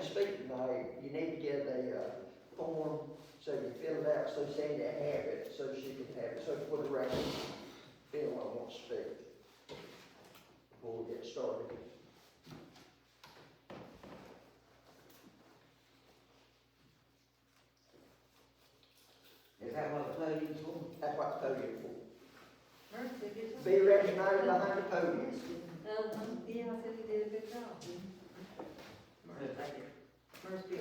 to speak tonight, you need to get a, form, so you fill it out, so Sandy have it, so she can have it, so for the record, anyone wants to speak before we get started. Is that what the podium's for? That's what the podium for. Mercy, Be recognized behind the podium. yeah, I said he did a good job. Mercy, thank you. Mercy.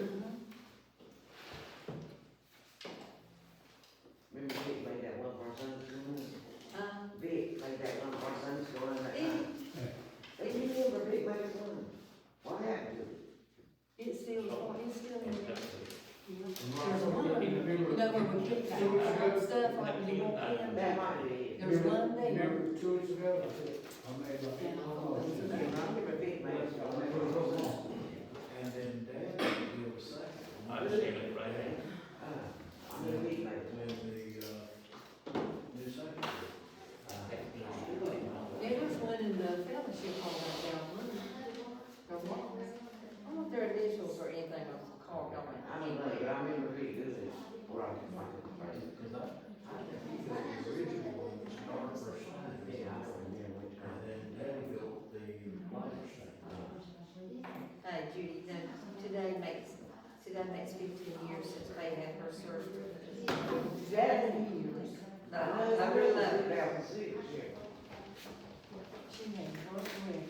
Remember Vic made that one for our Sunday school? Um, Vic made that one for our Sunday school in that Did time. They didn't remember Vic made that one. What happened to it? it's still in there. There's one, you You know where we get that stuff, like when you walk in, That might be it. there's one there. Remember 2 weeks ago, I made like, Yeah, I thought I remember Vic made it. And then Dad did the second. I just came in right here. I remember Vic made it. When the, new secretary. There was one in the fellowship hall out there on Monday. There was. I don't know if their initials or anything was carved on it. I don't know, but I remember Vic doing it. Right. Because I think he built the original one, which started first time. Yeah, I don't remember which And kind. then Daddy built the lighter station. Hey Judy, no, today makes 15 years since Faye had her surgery. 7 years. No, October 11th. 2006, yeah. She had first wedding.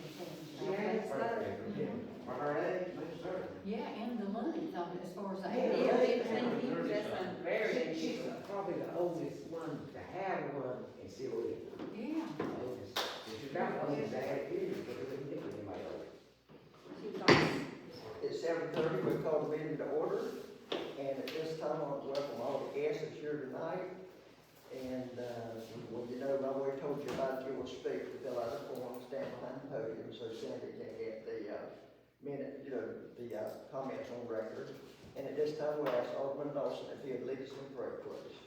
She had it for her age, much certain. Yeah, and the money, as far as I. Yeah, 15 years, that's very She's unusual. probably the oldest one to have one and still live. Yeah. The oldest. She's got the oldest to have kids, but we didn't think anybody old. She was awesome. It's 7:30, we call the meeting to order, and at this time, I want to welcome all the guests that's here tonight. And, well, you know, I already told you about it, you will speak, to fill out a form, stand behind the podium, so Sandy can get the, minute, the comments on record. And at this time, we'll ask Alderman Dawson if he'd lead us in prayer, please.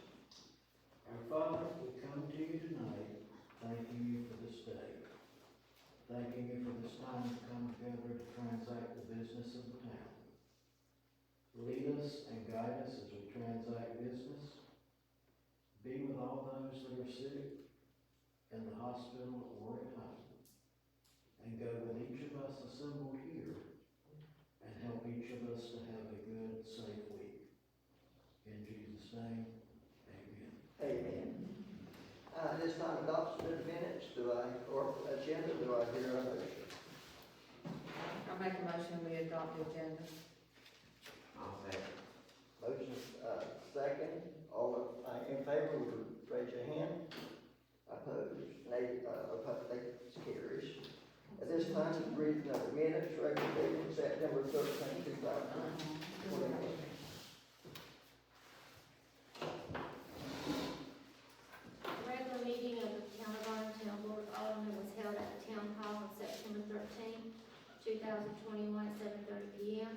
Our Father, we come to you tonight, thanking you for this day. Thanking you for this time to come together to transact the business of the town. Lead us and guide us as we transact business. Be with all those that are sick, in the hospital or at home. And go with each of us assembled here, and help each of us to have a good, safe week. In Jesus' name, amen. Amen. This time, adoption of the minutes, or agenda, do I hear a motion? I'll make a motion, we adopt the agenda. I'll say. Motion, second, all in favor, would you raise your hand? Opposed, nay, opposed, carries. At this time, reading of the minutes, regular meeting, September 13th, 2021. The regular meeting of the Town of Arlington Board of Aldermen was held at the Town Hall on September 13, 2021 at 7:30 p.m.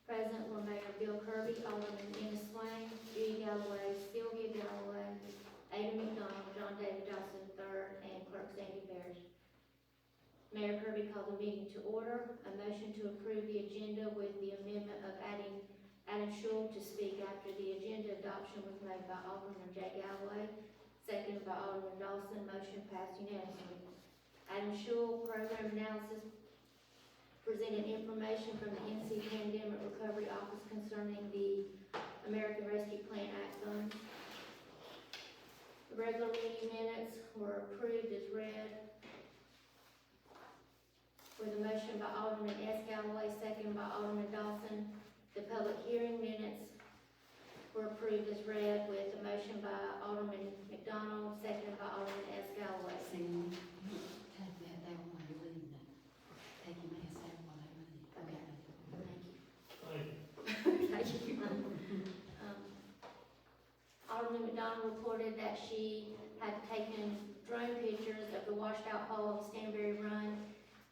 Present were Mayor Bill Kirby, Alderman Dennis Swain, Judy Galloway, Sylvia Galloway, Ada McDonald, John David Dawson III, and Clerk Sandy Parrish. Mayor Kirby called the meeting to order. A motion to approve the agenda with the amendment of adding Adam Schul to speak after the agenda adoption was made by Alderman Jay Galloway, seconded by Alderman Dawson. Motion passed unanimously. Adam Schul, Program Analysis, presented information from the NC Pandemic Recovery Office concerning the American Rescue Plan Act funds. The regular meeting minutes were approved as read with a motion by Alderman S. Galloway, seconded by Alderman Dawson. The public hearing minutes were approved as read with a motion by Alderman McDonald, seconded by Alderman S. Galloway. See, take that down while you're leaving it. Take your mask down while they're leaving. Okay. Thank you. Alderman McDonald reported that she had taken drone pictures of the washed out hole of Stanberry Run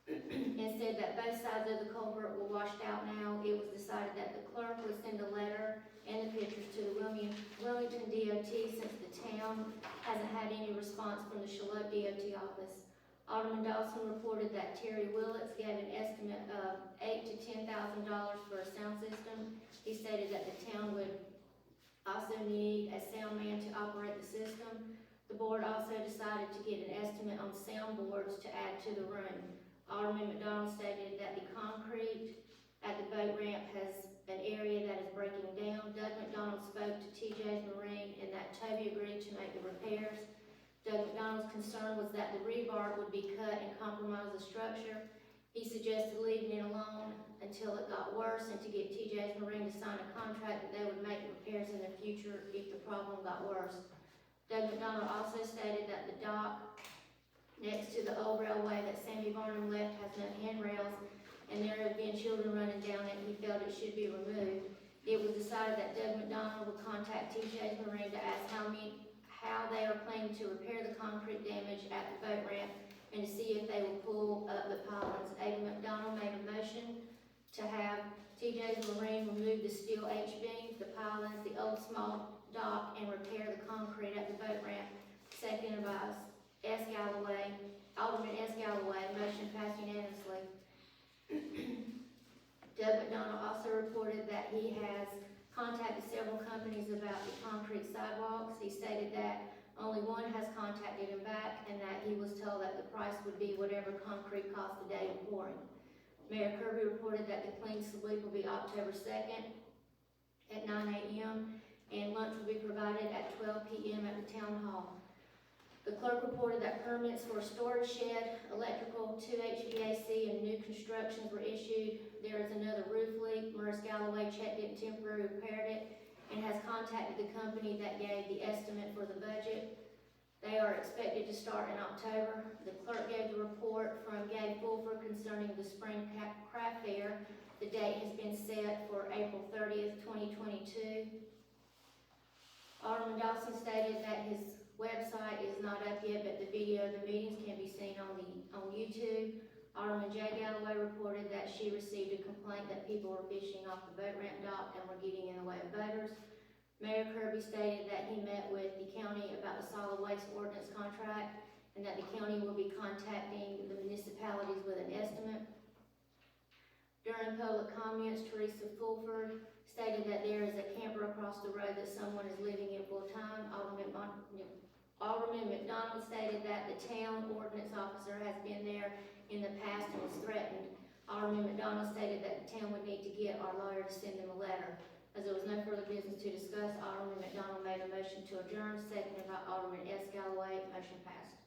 and said that both sides of the culvert were washed out now. It was decided that the clerk would send a letter and the pictures to the Wilmington DOT since the town hasn't had any response from the Charlotte DOT office. Alderman Dawson reported that Terry Willets gave an estimate of $8,000 to $10,000 for a sound system. He stated that the town would also need a sound man to operate the system. The board also decided to get an estimate on soundboards to add to the room. Alderman McDonald stated that the concrete at the boat ramp has an area that is breaking down. Doug McDonald spoke to TJ's Marine and that Toby agreed to make the repairs. Doug McDonald's concern was that the rebar would be cut and compromise the structure. He suggested leaving it alone until it got worse and to get TJ's Marine to sign a contract that they would make repairs in the future if the problem got worse. Doug McDonald also stated that the dock next to the old railway that Sammy Barnum left has no handrails, and there have been children running down it. He felt it should be removed. It was decided that Doug McDonald would contact TJ's Marine to ask how they are planning to repair the concrete damage at the boat ramp and to see if they will pull up the pylons. Ada McDonald made a motion to have TJ's Marine remove the steel H-beams, the pylons, the old small dock, and repair the concrete at the boat ramp. Seconded by Alderman S. Galloway, motion passed unanimously. Doug McDonald also reported that he has contacted several companies about the concrete sidewalks. He stated that only one has contacted him back and that he was told that the price would be whatever concrete cost the day of pouring. Mayor Kirby reported that the clean sweep will be October 2nd at 9 a.m. and lunch will be provided at 12 p.m. at the town hall. The clerk reported that permits for a storage shed, electrical, 2 HVAC, and new constructions were issued. There is another roof leak. Maurice Galloway checked it and temporarily repaired it and has contacted the company that gave the estimate for the budget. They are expected to start in October. The clerk gave the report from Gabe Fulford concerning the spring craft fair. The date has been set for April 30th, 2022. Alderman Dawson stated that his website is not up yet, but the video of the meetings can be seen on YouTube. Alderman J. Galloway reported that she received a complaint that people were fishing off the boat ramp dock and were getting in the way of boaters. Mayor Kirby stated that he met with the county about the solid waste ordinance contract and that the county will be contacting the municipalities with an estimate. During public comments, Teresa Fulford stated that there is a camper across the road that someone is living in full-time. Alderman McDonald stated that the town ordinance officer has been there in the past and was threatened. Alderman McDonald stated that the town would need to get our lawyer to send them a letter. As there was no further business to discuss, Alderman McDonald made a motion to adjourn, seconded by Alderman S. Galloway. Motion passed.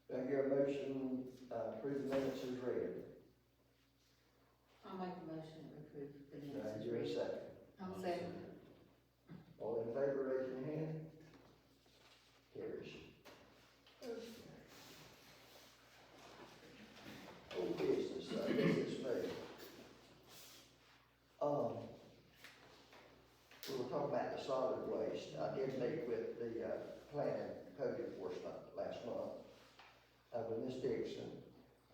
Do I hear a motion, approve the minutes as read? I'll make a motion to approve the Do I minutes. hear a second? I'll second. All in favor, raise your hand. Carries. Old business, I guess it's me. We were talking about the solid waste. I did meet with the, planning code enforcement last month, with Ms. Dixon.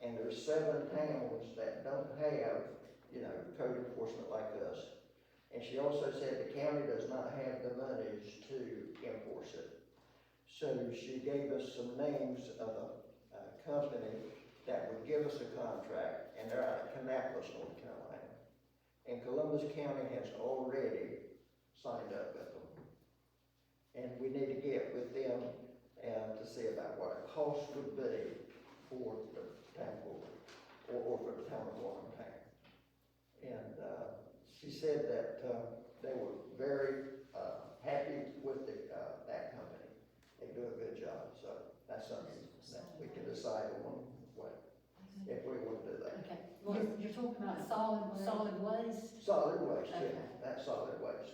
And there's 7 towns that don't have, code enforcement like us. And she also said the county does not have the monies to enforce it. So she gave us some names of a company that would give us a contract, and they're out of Kannapolis, North Carolina. And Columbus County has already signed up with them. And we need to get with them to see about what a cost would be for the town board, or for the town of Warrentown. And she said that they were very happy with that company. They do a good job, so that's something that we can decide on if we want to do that. Okay, well, you're talking about solid waste? Solid waste, Okay. yeah, that's solid waste.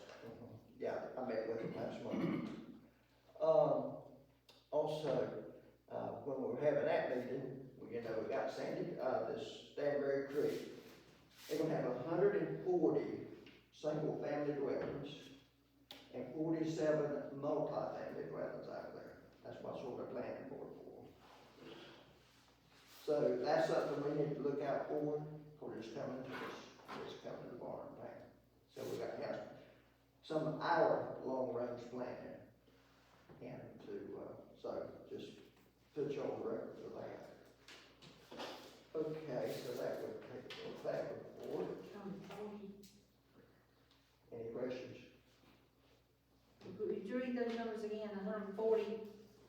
Yeah, I met with them last month. Also, when we were having that meeting, we got this Stanberry Creek. They're gonna have 140 single-family dwellings and 47 multi-family dwellings out there. That's what sort of planning board for. So that's something we need to look out for it's coming to us, it's coming to Warrentown. So we got to have some our long-range planning and so just put you on the record for that. Okay, so that would take care of that report. Any questions? Would you read those numbers again, 140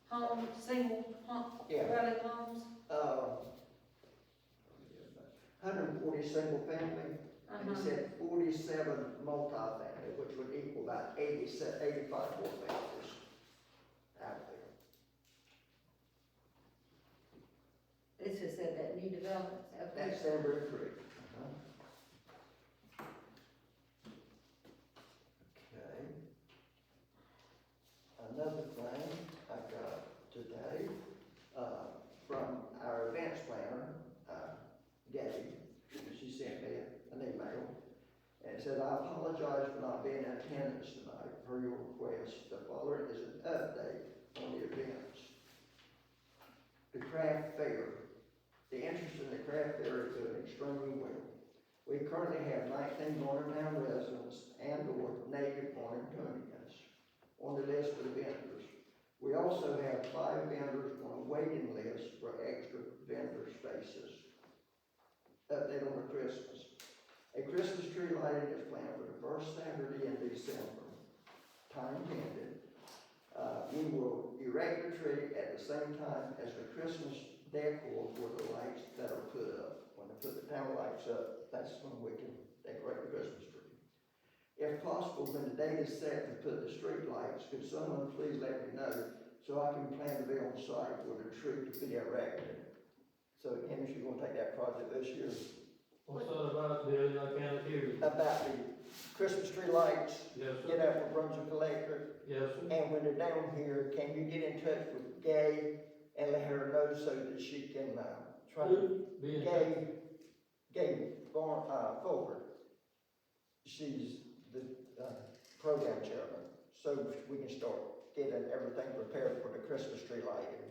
homes, single home, Yeah. dwelling homes? 140 single family, and he said 47 multifamily, which would equal about 85 more families out there. This just said that new developments. That's Sandberg Creek. Okay. Another thing I got today, from our events planner, Gabby, she sent me an email, and it said, I apologize for not being in attendance tonight per your request. The following is an update on the events. The craft fair. The interest in the craft fair is doing extremely well. We currently have 19 Morgantown residents and/or native Morgantonians on the list of vendors. We also have 5 vendors on a waiting list for extra vendor spaces. Update on the Christmas. A Christmas tree lighting is planned for the first Saturday in December, time pending. We will erect the tree at the same time as the Christmas decor for the lights that are put up. When they put the town lights up, that's when we can decorate the Christmas tree. If possible, when the date is set to put the street lights, could someone please let me know so I can plan to be on site for the tree to be erected? So, Kenny, you gonna take that project this year? What's that about, Billy? I can't hear you. About the Christmas tree lights, Yes, get sir. out for Brunswick Electric, Yes, sir. and when they're down here, can you get in touch with Gay and let her know so that she can, try to, Be in Gay Fulford. She's the, program chairman, so we can start getting everything prepared for the Christmas tree lighting.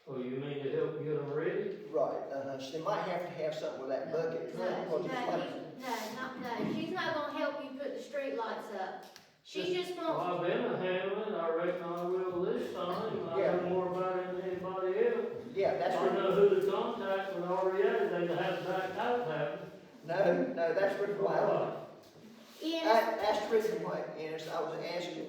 Oh, you mean to help get them ready? Right, she might have to have something with that bucket No, truck, because it's like, she's not gonna help you put the street lights up. She just Well, wants, I've been a handling, I reckon I will this time, I Yeah. know more about it than anybody else. yeah, that's I what, know who to contact with REA, they have back out happen. no, that's what, why. Ian, That's the reason why, Ennis, I was asking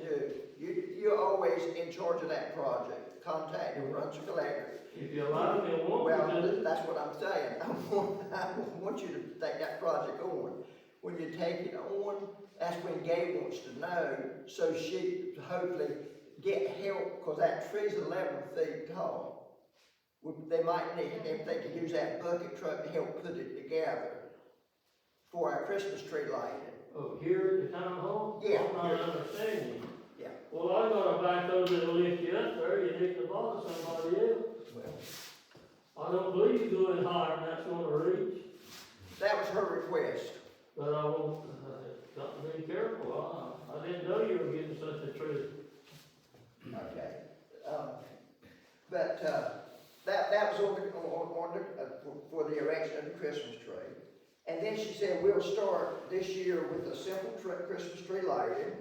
you, you're always in charge of that project, contacting Brunswick Electric. If you allow me, I want Well, to. that's what I'm saying, I want you to take that project on. When you take it on, that's when Gabe wants to know, so she hopefully get help, cause that tree's 11 feet tall. They might need, if they could use that bucket truck to help put it together for our Christmas tree lighting. Oh, here at the town hall? Yeah, I'm not here. understanding. Yeah. Well, I got a backhoe that'll lift you up there, you need to bother somebody else. Well, I don't believe you going higher than that's gonna reach, that was her request. but I won't, got to be careful, I didn't know you were getting such a tree. Okay, that was for the erection of the Christmas tree. And then she said, we'll start this year with a simple Christmas tree lighting,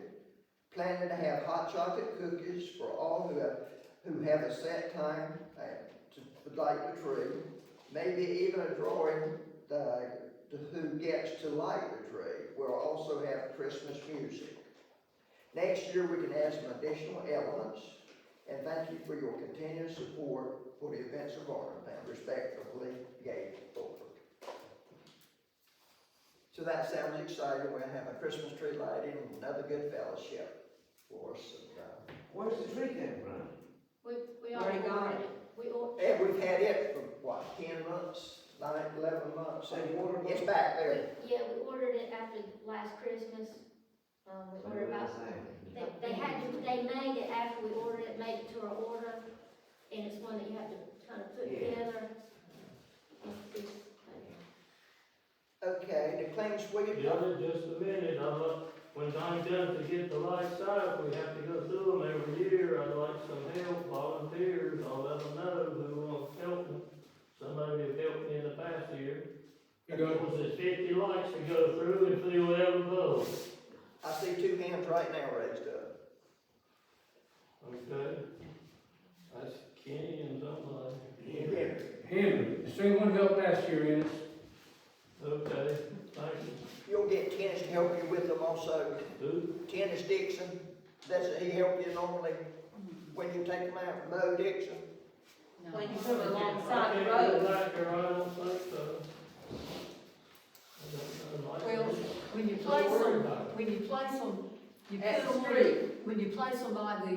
planning to have hot chocolate cookies for all who have a set time to light the tree, maybe even a drawing to who gets to light the tree. We'll also have Christmas music. Next year, we can add some additional elements, and thank you for your continued support for the events of Arlington. Respectfully, Gabe Fulford. So that sounds exciting. We'll have a Christmas tree lighting and another good fellowship for us. Where's the tree coming from? we Already already got ordered it. it. We ordered. And we've had it for, what, 10 months, 11 months? So you ordered It's one? back there. Yeah, we ordered it after last Christmas. We ordered about, they made it after we ordered it, made it to our order, and it's one that you have to kind of put Yeah. together. Okay, the clean sweep. Yeah, just a minute, when time comes to get the lights out, we have to go through them every year, I'd like some help, volunteers, I'll let them know who wants help them. Somebody have helped me in the past year. It was 50 lights to go through and fill every bulb. I see 2 hands right now raised up. Okay? That's Kenny and something Henry, the same one helped last year, Ennis. Okay, thank you. You'll get Tennis to help you with them also. Who? Tennis Dixon, he help you normally when you take them out, Mo Dixon. No. When you put them I alongside the can't road. go back there, I don't think so. I don't know, like- Well, when you Don't place worry them, about it. when you place them, you At put the them, street. when you place them by the,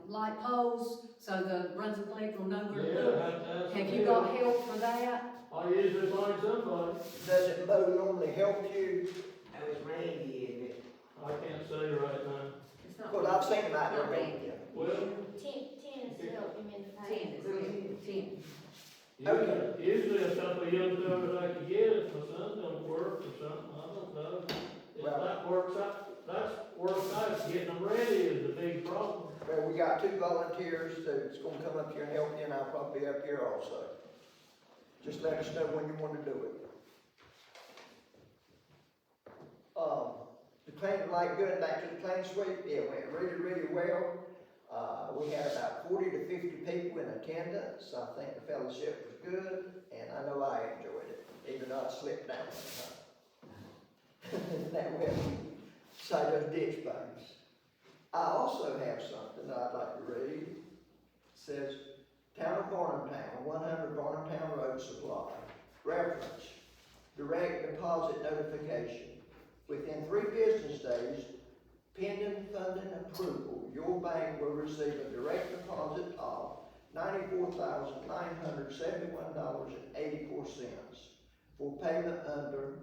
light poles, so the Brunswick Lake will know where to Yeah, put them. have to ask Have the you got bill. help for that? I usually find somebody, Doesn't Mo normally help you? That was Randy, isn't it? I can't say right now. It's not. Well, I've seen him out there Not helping bad. you. Well, Tennis to help him in the past. Ten. usually a couple of young fellas I could get if my son don't work or something, I don't know. If Well- that works out, getting them ready is the big problem. Well, we got 2 volunteers that's gonna come up here and help you, and I'll probably be up here also. Just let us know when you wanna do it. The clean, like going back to the clean sweep, it went really, really well. We had about 40 to 50 people in attendance. I think the fellowship was good, and I know I enjoyed it, even though I slipped down one time. That way, say those ditch things. I also have something that I'd like to read. It says, Town of Varnumtown, 100 Varnumtown Road Supply. Reference, direct deposit notification. Within 3 business days, pending funding approval, your bank will receive a direct deposit of $94,971.84 for payment under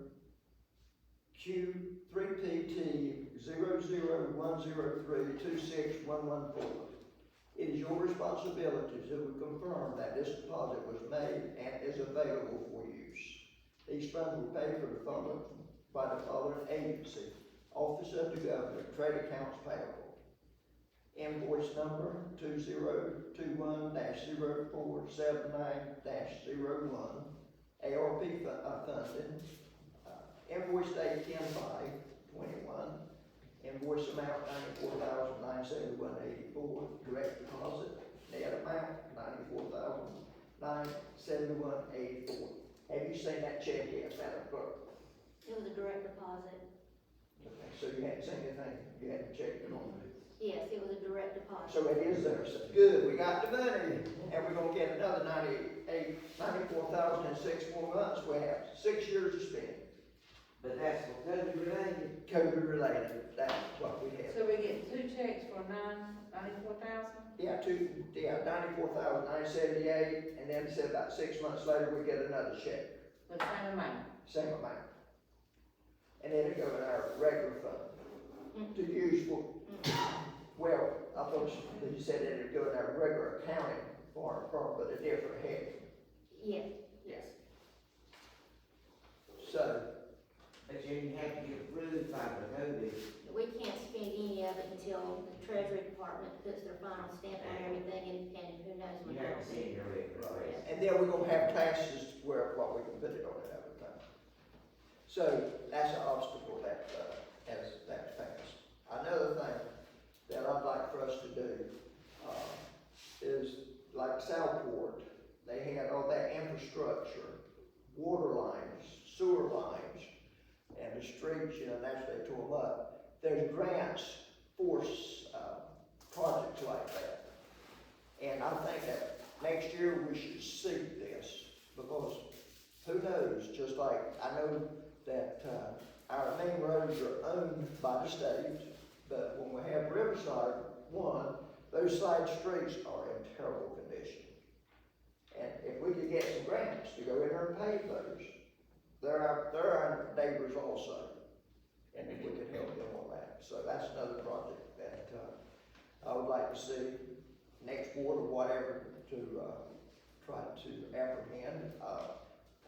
Q3PT 00103261114. It is your responsibility to confirm that this deposit was made and is available for use. These funds were paid by the following agency: Office of the Governor, Trade Accounts Payable. Invoice number 2021-0479-01, ARP funding. Invoice date 10/5/21. Invoice amount $94,971.84. Direct deposit. Net amount $94,971.84. Have you seen that check yet, Madam Clerk? It was a direct deposit. Okay, so you hadn't seen anything, you hadn't checked it on it. Yes, it was a direct deposit. So it is there, so good, we got the money, and we're gonna get another 94,000 in 6 more months. We have 6 years to spend. But that's for COVID related. COVID related, that's what we have. So we get 2 checks for 94,000? Yeah, 94,978, and then it said about 6 months later, we get another check, The same amount. same amount. And then it go in our regular fund to use for, well, I thought you said that it'd go in our regular accounting for, but a different head. Yes, yes. So, But you have to get approved by the COVID. We can't spend any of it until the Treasury Department puts their final stamp on everything, and who knows when You have that'll to be. send your request. and then we're gonna have classes where, what we can put it on at other time. So, that's an obstacle that, as that passed. Another thing that I'd like for us to do, is like Southport, they had all that infrastructure, water lines, sewer lines, and the streets, that's, they tore them up. There's grants for, projects like that. And I think that next year we should seek this, because who knows, just like, I know that, our main roads are owned by the state, but when we have Riverside one, those side streets are in terrible condition. And if we could get some grants to go in there and pave those, they're our neighbors also. And if we could help them on that. So that's another project that, I would like to see next board or whatever to, try to apprehend.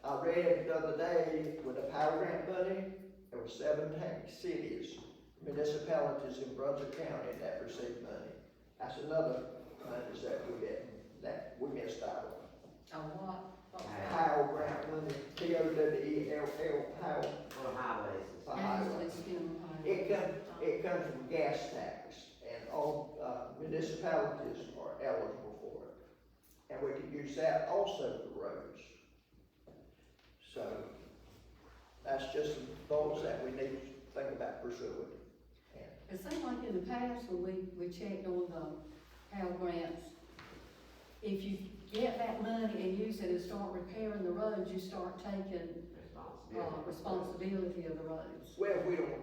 I read the other day with the Power Grant money, there were 17 cities, municipalities in Brunswick County that received money. That's another money that we missed out on. On what? Power Grant money, POWELL, Power. For highways. for That's highway. what's been on. It comes from gas tax, and all municipalities are eligible for it. and we could use that also for roads. So, that's just some thoughts that we need to think about pursuing. It seemed like in the past, when we checked on the Pell grants, if you get that money and use it and start repairing the roads, you start taking, responsibility of the roads. Well, we don't,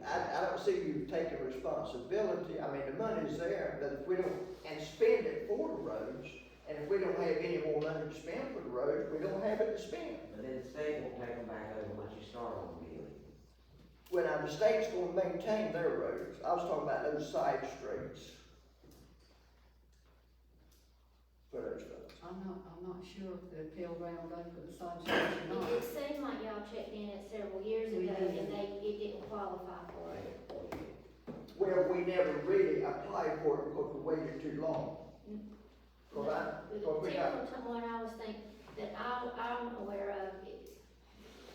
I don't see you taking responsibility, I mean, the money's there, but if we don't, and spend it for the roads, and if we don't have any more money to spend for the roads, we don't have it to spend. But then the state won't take them back over once you start on the bill. Well, now, the state's gonna maintain their roads, I was talking about those side streets. For those roads. I'm not sure if the Pell grant will go for the side streets or not. It seemed like y'all checked in it several years We ago, did. and it didn't qualify for it. Well, we never really applied for it because we waited too long. Cause The we got, general one I was thinking, that I'm aware of,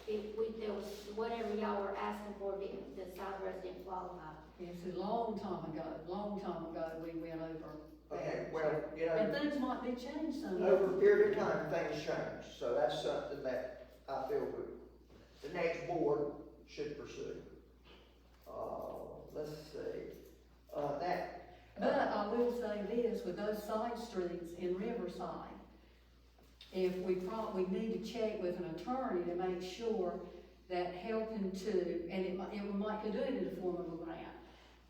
there was, whatever y'all were asking for, the side roads didn't qualify. It's a long time ago, we went over okay, that. well, you know. And things might be changed some. Over a period of time, things change, so that's something that I feel the next board should pursue. Let's see, But I will say this, with those side streets in Riverside, if we need to check with an attorney to make sure that helping to, and we might could do it in the form of a grant.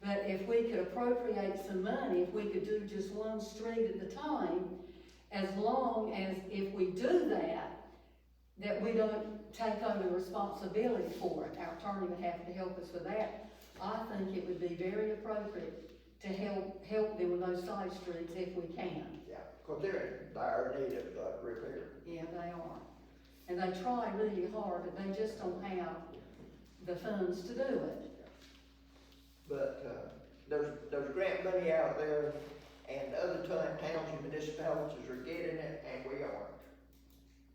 But if we could appropriate some money, if we could do just one street at a time, as long as if we do that we don't take on the responsibility for it. Our attorney would have to help us with that. I think it would be very appropriate to help them with those side streets if we can. yeah, cause they're in dire need of repair. Yeah, they are. And they try really hard, but they just don't have the funds to do it. But, there's grant money out there, and other towns and municipalities are getting it, and we aren't.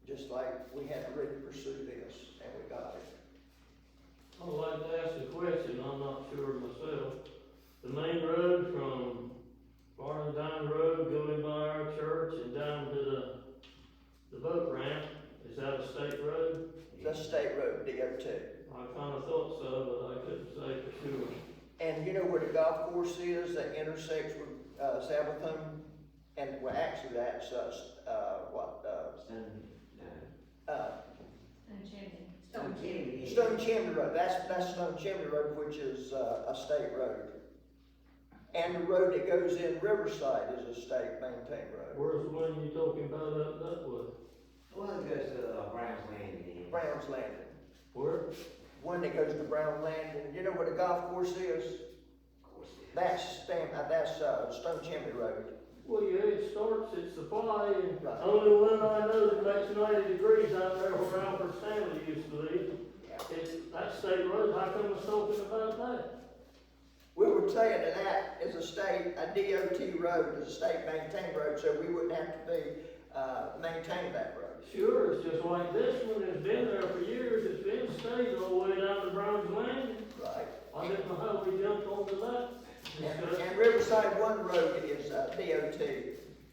Just like we had to really pursue this, and we got it. I'd like to ask a question, I'm not sure myself. The main road from Barnardine Road going by our church and down to the boat ramp, is that a state road? That's a state road, DOT. I kinda thought so, but I couldn't say for sure. And you know where the golf course is that intersects with, Sabbathon? And, well, actually, that's, Stone Chimney. Stone Chimney Road, that's Stone Chimney Road, which is, a state road. And the road that goes in Riverside is a state maintained road. Where's the one you talking about up that way? One that goes to Brown's Landing. Brown's Landing. Where? One that goes to Brown Landing, you know where the golf course is? Of course. That's Stone Chimney Road. Well, yeah, it starts at Supply, and Right. only one I know that makes 90 degrees out there where Albert Stanley used to live. It's, that state road, how come it's talking about that? We were saying that is a DOT road, is a state maintained road, so we wouldn't have to be, maintain that road. Sure, it's just like this one, it's been there for years, it's been stayed all the way down to Brown's Landing. Right. I didn't know how we jumped onto that. And Riverside One Road is a DOT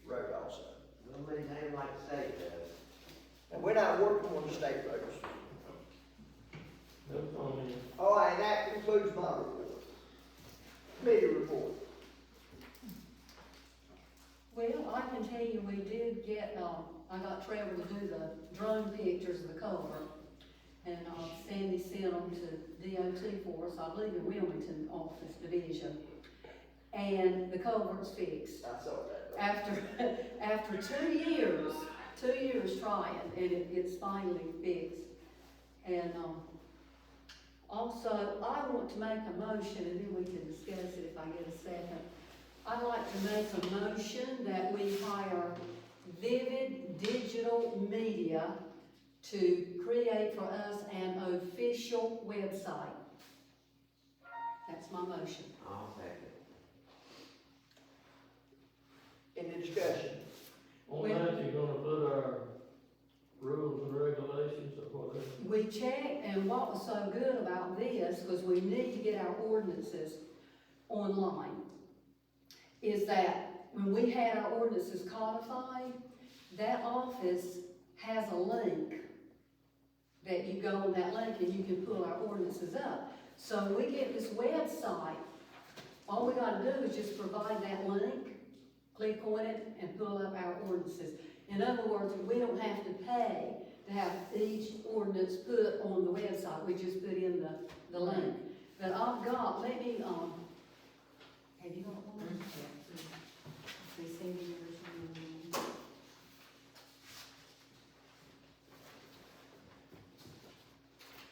road also. Nobody's name like the state does. And we're not working on the state roads. No comment. All right, that concludes my report. Committee report. Well, I can tell you, we did get, I got Trevor to do the drone pictures of the culvert. And, Sandy sent them to DOT for us, I believe in Wilmington Office Division. And the culvert's fixed. I saw that. After 2 years trying, and it's finally fixed. And, also, I want to make a motion, and then we can discuss it if I get a second. I'd like to make a motion that we hire Vivid Digital Media to create for us an official website. That's my motion. I'll second. Any discussion? On that, you're gonna put our rules and regulations or whatever. We checked, and what was so good about this, because we need to get our ordinances online, is that when we had our ordinances codified, that office has a link that you go on that link and you can pull our ordinances up. So we get this website, all we gotta do is just provide that link, click on it, and pull up our ordinances. In other words, we don't have to pay to have each ordinance put on the website, we just put in the link. But I've got, let me, have you got one? See, send me yours.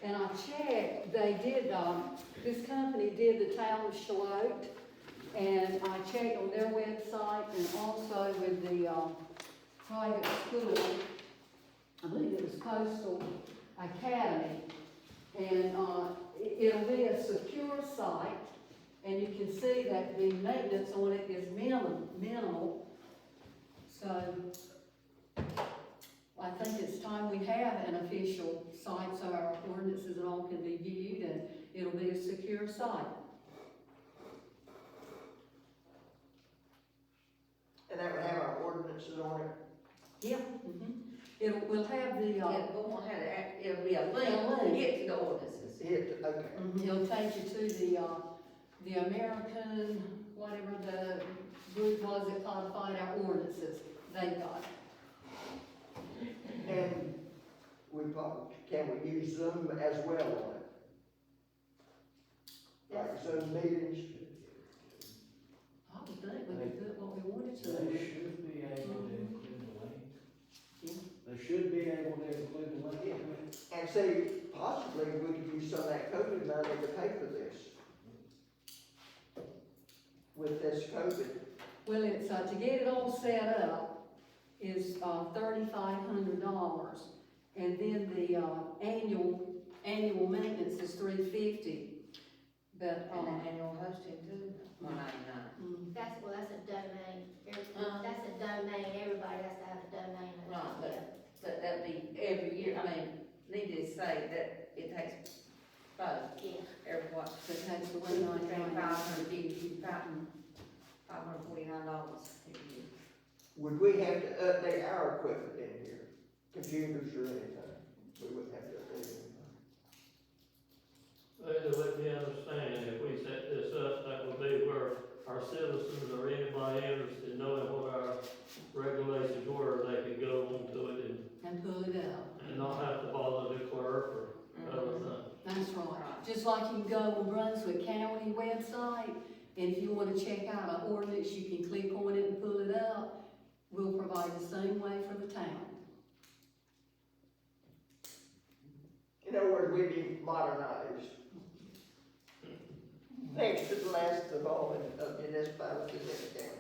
And I checked, they did, this company did the town of Charlotte, and I checked on their website and also with the, private school, I believe it was Coastal Academy. And, it'll be a secure site, and you can see that the maintenance on it is minimal. So, I think it's time we have an official site so our ordinances and all can be viewed, and it'll be a secure site. And that would have our ordinances on it. Yep. We'll have the, Yeah, we won't have that, it'll be a link to get to the ordinances. Hit, okay. It'll take you to the American, whatever the group was that codified our ordinances, they got it. And we probably, can we use Zoom as well on it? Like Zoom meetings? I would think we could put what we wanted to. They should be able to include a link. Yeah. They should be able to include a link. And see, possibly we could use some of that COVID money to pay for this. With this COVID. Well, it's, to get it all set up is, $3,500. And then the, annual maintenance is $350. But, And the annual hosting too, $199. That's a domain, that's a domain, everybody has to have a domain. Right, but that'd be every year, I mean, need to say that it takes both, Yeah. every what, so it takes the between $199. $549 every year. Would we have to update our equipment in here? Computers or anything? We wouldn't have to update anything. Well, to let me understand, if we set this up, that would be where our citizens or anybody interested in knowing what our regulations were, they could go onto it And pull it up. and not have to bother the clerk or other things. That's right. Just like you can go on Brunswick County website, and if you wanna check out an ordinance, you can click on it and pull it up. We'll provide the same way for the town. In other words, we need modernized. Next to the last of all of municipalities in the county.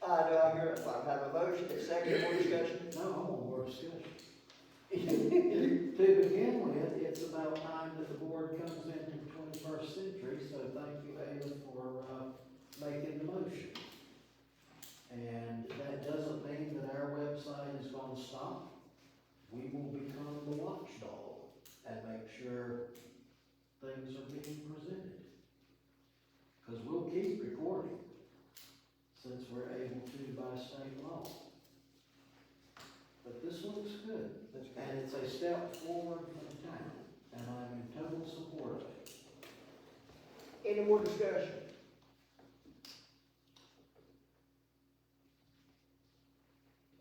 Do I hear, I have a motion, a second, more discussion? No, I want more discussion. To begin with, it's about time that the board comes into the 21st century, so thank you, Ava, for, making the motion. And that doesn't mean that our website is gonna stop. We will become the watchdog and make sure things are being presented. Cause we'll keep recording, since we're able to by state law. But this looks good, and it's a step forward for the town, and I'm in total support of it. Any more discussion?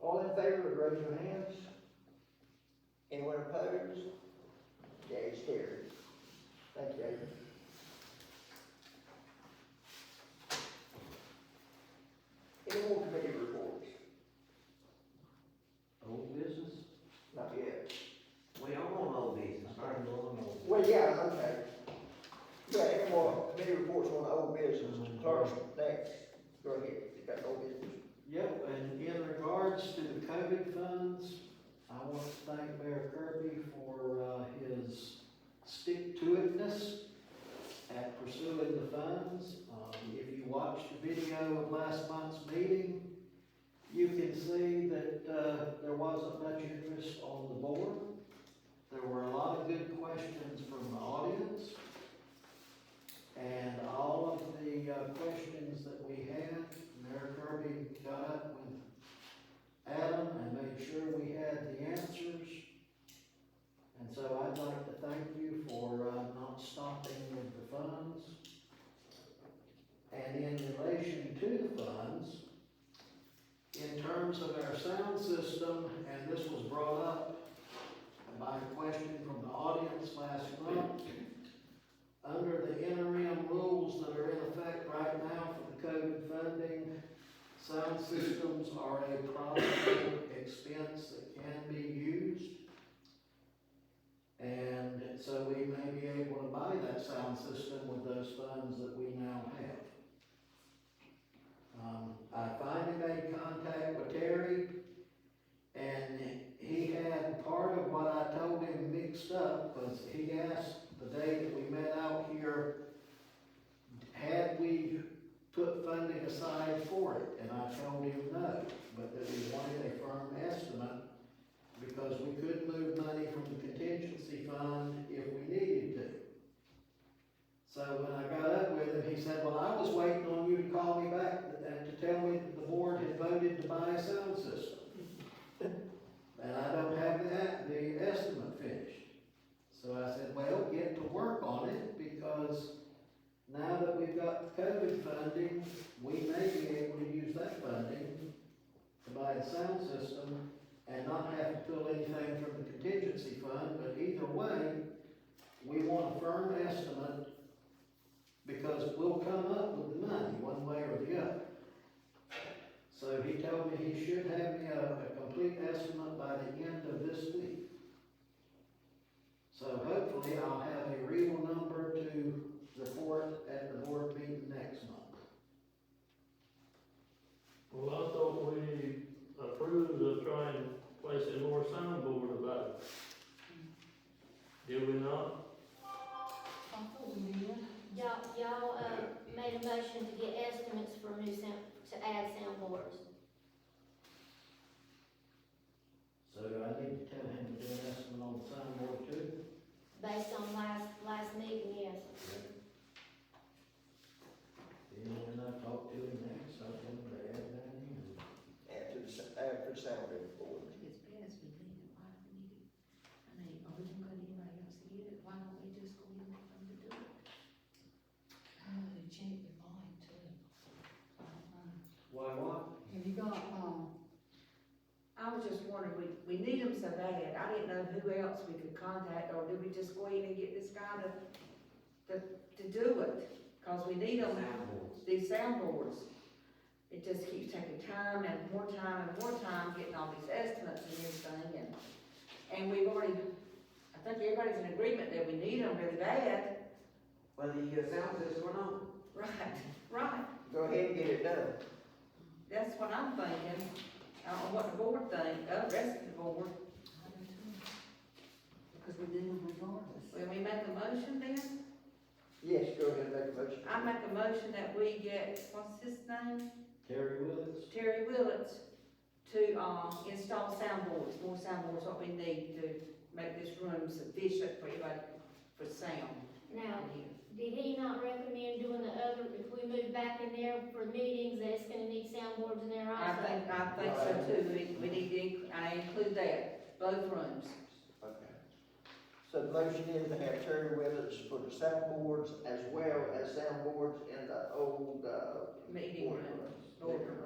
All in favor, raise your hands. Anyone opposed? Carries carried. Thank you, Adrian. Any more committee reports? Old business? Not yet. We are on old business, starting to on old. Well, yeah, okay. Yeah, any more committee reports on the old business? Clerk's next. Go ahead, you got old business. Yep, and in regards to the COVID funds, I want to thank Mayor Kirby for, his stick-to-itness at pursuing the funds. If you watched the video of last month's meeting, you can see that, there wasn't much interest on the board. There were a lot of good questions from the audience. And all of the questions that we had, Mayor Kirby got up with Adam and made sure we had the answers. And so I'd like to thank you for not stopping with the funds. And in relation to the funds, in terms of our sound system, and this was brought up by a question from the audience last month, under the interim rules that are in effect right now for the COVID funding, sound systems are a probable expense that can be used. And so we may be able to buy that sound system with those funds that we now have. I finally made contact with Terry, and he had part of what I told him mixed up, because he asked the day that we met out here, had we put funding aside for it? And I told him no, but that we wanted a firm estimate, because we could move money from the contingency fund if we needed to. So when I got up with him, he said, well, I was waiting on you to call me back and to tell me that the board had voted to buy a sound system. And I don't have the estimate finished. So I said, well, get to work on it, because now that we've got COVID funding, we may be able to use that funding to buy a sound system and not have to pull anything from the contingency fund. But either way, we want a firm estimate, because we'll come up with the money one way or the other. So he told me he should have me a complete estimate by the end of this week. So hopefully I'll have a real number to report at the board meeting next month. Well, I thought we approved of trying placing more signboard about it. Did we not? I thought we did. Y'all, made a motion to get estimates for new to add soundboards. So I need to tell him to do an estimate on the signboard too? Based on last meeting, yes. Then when I talk to him next, I'll tell him to add that in. After the sounding board. It's best we need it, why do we need it? I mean, are we gonna let anybody else get it? Why don't we just go in and come to do it? Oh, check your mind too. Why what? Have you got, I was just wondering, we need them so bad, I didn't know who else we could contact, or do we just go in and get this guy to do it? Cause we need them, these soundboards. It just keeps taking time and more time getting all these estimates and everything, and we've already, I think everybody's in agreement that we need them really bad. Whether you get a sound system or not. Right, Go ahead and get it done. that's what I'm thinking. I don't know what the board think, the rest of the board. I do too. Because we need them regardless. Will we make a motion then? Yes, go ahead and make a motion. I make a motion that we get, what's his name? Terry Willis? Terry Willets to, install soundboards, more soundboards, what we need to make this room sufficient for everybody, for sound. Now, did he not recommend doing the other, if we move back in there for meetings, that it's gonna need soundboards in there I also? think so too, we need to, I include that, both rooms. Okay. So the motion is to have Terry Willis for the soundboards as well as soundboards in the old, Meeting room, boardroom.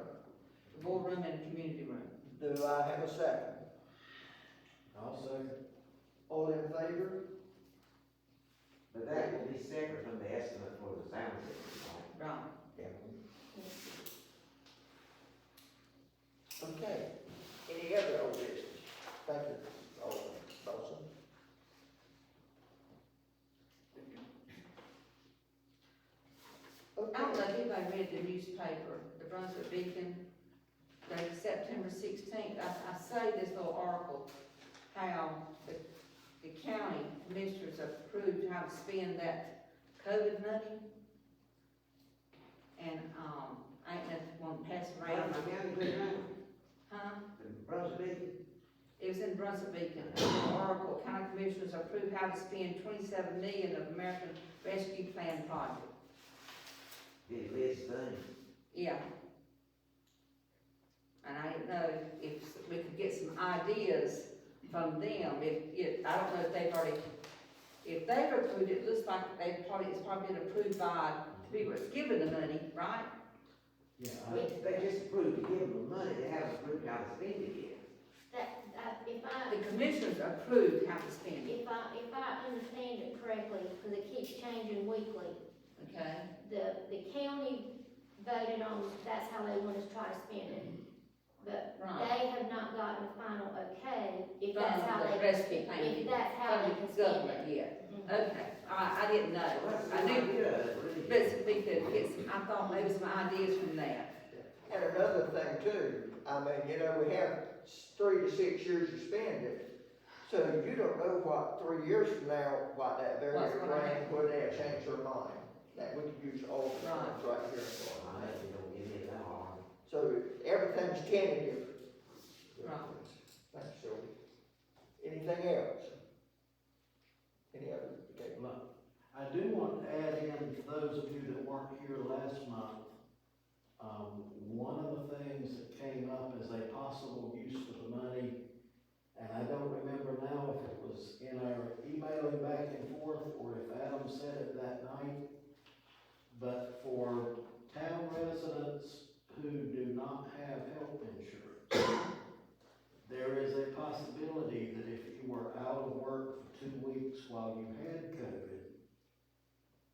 the boardroom and the community room. Do I have a second? I'll second. All in favor? But that will be separate from the estimate for the sound system, right? Right. Yeah. Okay. Any other old business? Thank you, Alderman Dawson. I don't know if anybody read the newspaper, the Brunswick Beacon, dated September 16th. I say this little article, how the county commissioners approved how to spend that COVID money. And, I ain't nothing one pass around. Huh? It was in Brunswick Beacon, a little article, county commissioners approved how to spend $27 million of American Rescue Plan project. Did list things. Yeah. And I didn't know if we could get some ideas from them, I don't know if they've already, if they've approved it, looks like it's probably been approved by the people that's giving the money, right? Yeah, They just approved to give them the money, they haven't approved how to spend it yet. If The commissioners approved how to spend it, if I understand it correctly, because it keeps changing weekly, okay? the county voted on, that's how they want us to try to spend it. But Right. they have not gotten a final okay, if that's how From the they, recipe if payment. that's how they can spend Government, it. yeah, Mhm. okay, I didn't know, Well, that's I a good knew, idea, really. but we could get some, I thought maybe some ideas from that. And another thing too, I mean, you know, we have 3 to 6 years to spend it. So you don't know what 3 years from now, what that very What's gonna grand, where they have changed their mind. That we could use all the funds right here in I Florida. know they don't give me that hard. So everything's tentative. Right. Thanks, Sylvia. Anything else? Any other? Okay. Look, I do want to add in, for those of you that weren't here last month, one of the things that came up as a possible use of the money, and I don't remember now if it was in our emailing back and forth or if Adam said it that night, but for town residents who do not have health insurance, there is a possibility that if you were out of work for 2 weeks while you had COVID,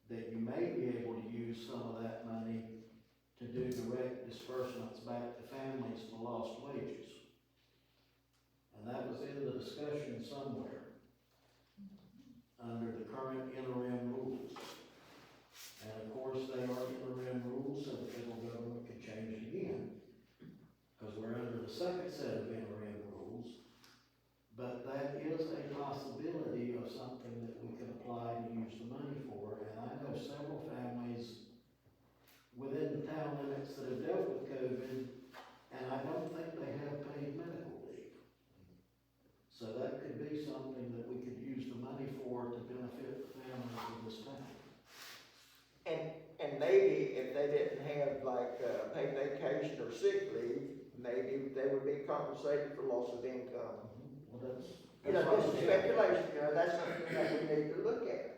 that you may be able to use some of that money to do direct disbursements back to families for lost wages. And that was in the discussion somewhere, under the current interim rules. And of course, they are interim rules, so the federal government could change it again, because we're under the second set of interim rules. But that is a possibility of something that we can apply to use the money for, and I know several families within the town limits that have dealt with COVID, and I don't think they have paid medical leave. So that could be something that we could use the money for to benefit the families of this town. And maybe if they didn't have like, paid vacation or sick leave, maybe they would be compensated for loss of income. Well, that's. You know, this is speculation, you know, that's something that we need to look at.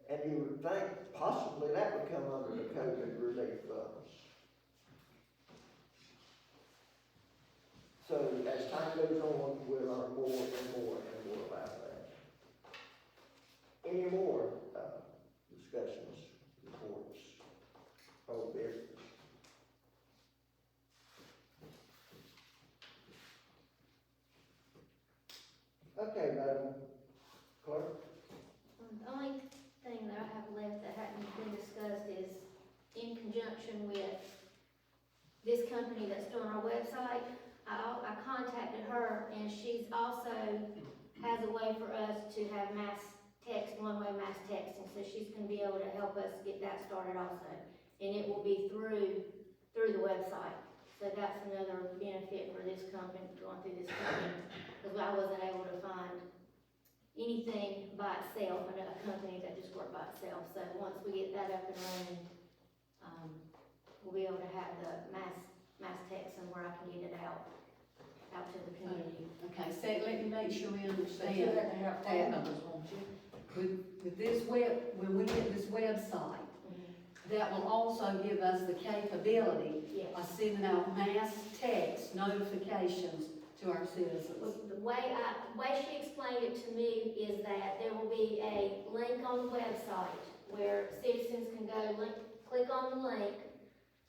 And you would think possibly that would come under the COVID relief funds. So as time goes on, we'll learn more and more and more about that. Any more, discussions, reports, old business? Okay, Madam Clerk. The only thing that I have left that hadn't been discussed is in conjunction with this company that's doing our website. I contacted her and she's also has a way for us to have mass text, one-way mass texting, so she's gonna be able to help us get that started also. And it will be through the website. So that's another benefit for this company, going through this company, because I wasn't able to find anything by itself, a company that just worked by itself. So once we get that up and running, we'll be able to have the mass text and where I can get it out to the community. Okay, so let me make sure we But you understand. have to have phone numbers, won't you? With this when we get this website, that will also give us the capability Yes. of sending out mass text notifications to our citizens. The way she explained it to me is that there will be a link on the website where citizens can go click on the link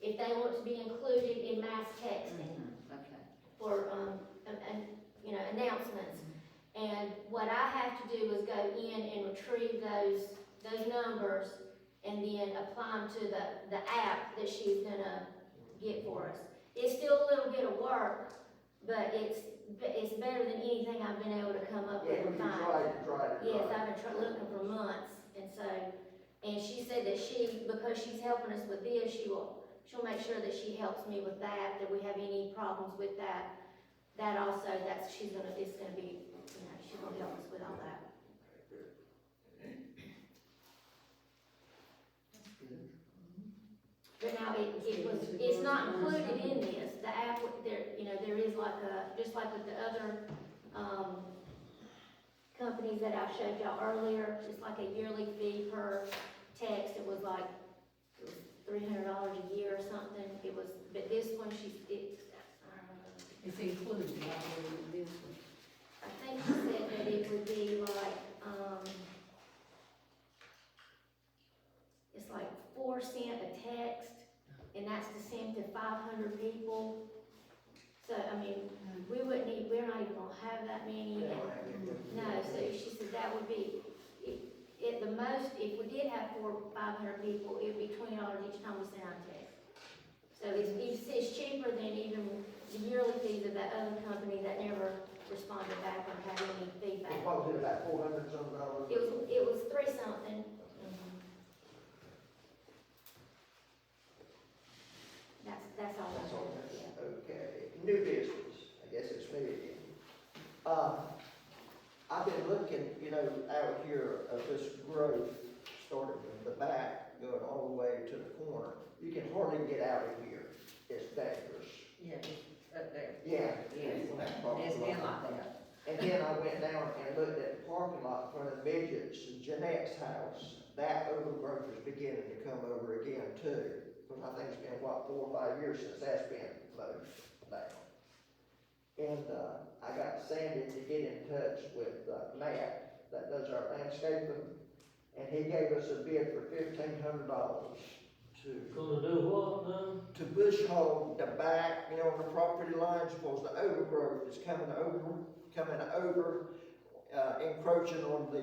if they want to be included in mass texting Okay. for, announcements. And what I have to do is go in and retrieve those numbers and then apply them to the app that she's gonna get for us. It's still a little bit of work, but it's better than anything I've been able to come up with Yeah, and we find. tried. Yes, I've been looking for months, and she said that because she's helping us with this, she'll make sure that she helps me with that we have any problems with that. That also, she's gonna be, she's gonna help us with all that. But now it's not included in this, the app, there, there is like just like with the other, companies that I showed y'all earlier, just like a yearly fee per text, it was $300 a year or something, but this one, It's included, I believe, in this one. I think she said that it would be it's like 4 cents a text, and that's to send to 500 people. So, I mean, we're not even gonna have that many. No, so she said that would be, at the most, if we did have 500 people, it'd be $20 each time we send out a text. So it's cheaper than even the yearly fees of that other company that never responded back or had any feedback. What was it, about $400 something? It was 3 something. That's all. That's all. Okay, new business, I guess it's me again. I've been looking, out here of this growth, starting from the back, going all the way to the corner. You can hardly get out of here, it's dangerous. Yeah, up there. Yeah. Yes. That parking It's been lot. like that. And then I went down and looked at the parking lot in front of Midget's and Jeanette's house. That overgrowth is beginning to come over again too. Because I think it's been, 4 or 5 years since that's been mowed down. And, I got Sandy to get in touch with, Matt, that does our landscaping. And he gave us a bid for $1,500 Gonna do what now? to bush hog the back, on the property lines, because the overgrowth is coming over, encroaching on the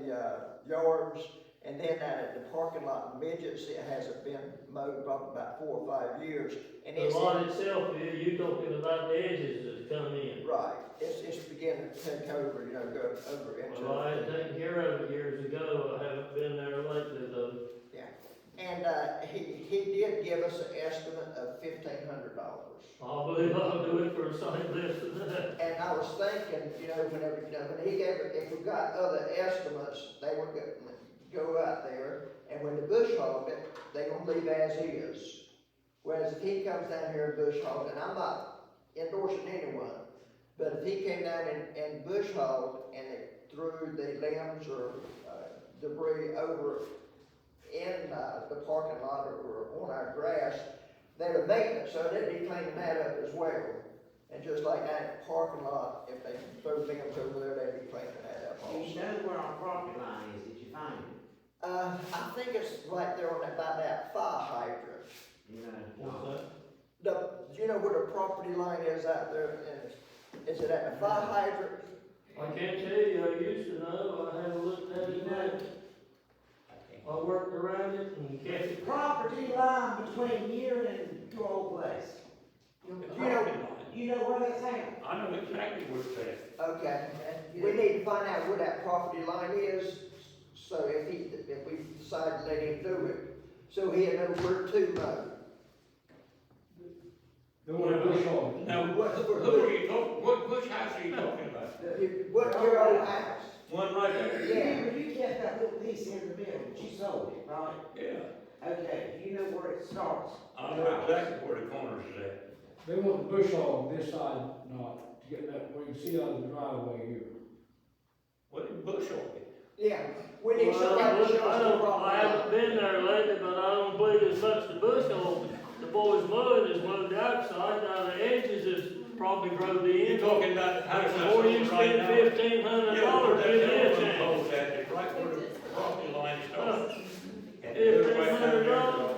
yards. And then at the parking lot in Midget's, it hasn't been mowed probably about 4 or 5 years. And The it's, lot itself, you talking about the edges that come in. right, it's beginning to take over, go over into. Well, I had taken care of it years ago, I haven't been there lately though. And, he did give us an estimate of $1,500. I believe I'll do it for a site less than that. And I was thinking, whenever, when he gave it, if we got other estimates, they were gonna go out there, and when the bush hog it, they gonna leave as is. Whereas if he comes down here and bush hog, and I'm not endorsing anyone, but if he came down and bush hog and it threw the limbs or debris over in the parking lot or on our grass, they're maintenance, so they'd be cleaning that up as well. And just like that in the parking lot, if they throw limbs over there, they'd be cleaning that up Do you also. know where our property line is? Did you find it? I think it's right there on that, by that fire hydrant. What's that? Do you know where the property line is out there? And is it at the fire hydrant? I can't tell you, I used to know, I haven't looked at it yet. I worked around it and kept It's it. the property line between here and your old place. You know where that's at? I know exactly where it's at. Okay, we need to find out where that property line is, so if we decide to let him do it, so he'll know where to mow. They want to bush hog. Now, who are you talking, what bush house are you talking about? What, your old house? One right there? Yeah. You kept that little piece in the middle, but you sold it, right? Yeah. Okay, you know where it starts? I know exactly where the corners is at. They want the bush hog this side, not to get that, where you can see out of the driveway here. What did bush hog it? Yeah, we need somebody to show us the property I haven't line. been there lately, but I don't believe as much the bush hog. The boys mowed is mowed the outside, now the edges is probably growed You're in. talking about the house that's Before you over right spend now? $1,500 Yeah, in that this, telephone pole's at, it's right where the property line starts. And it goes right down there,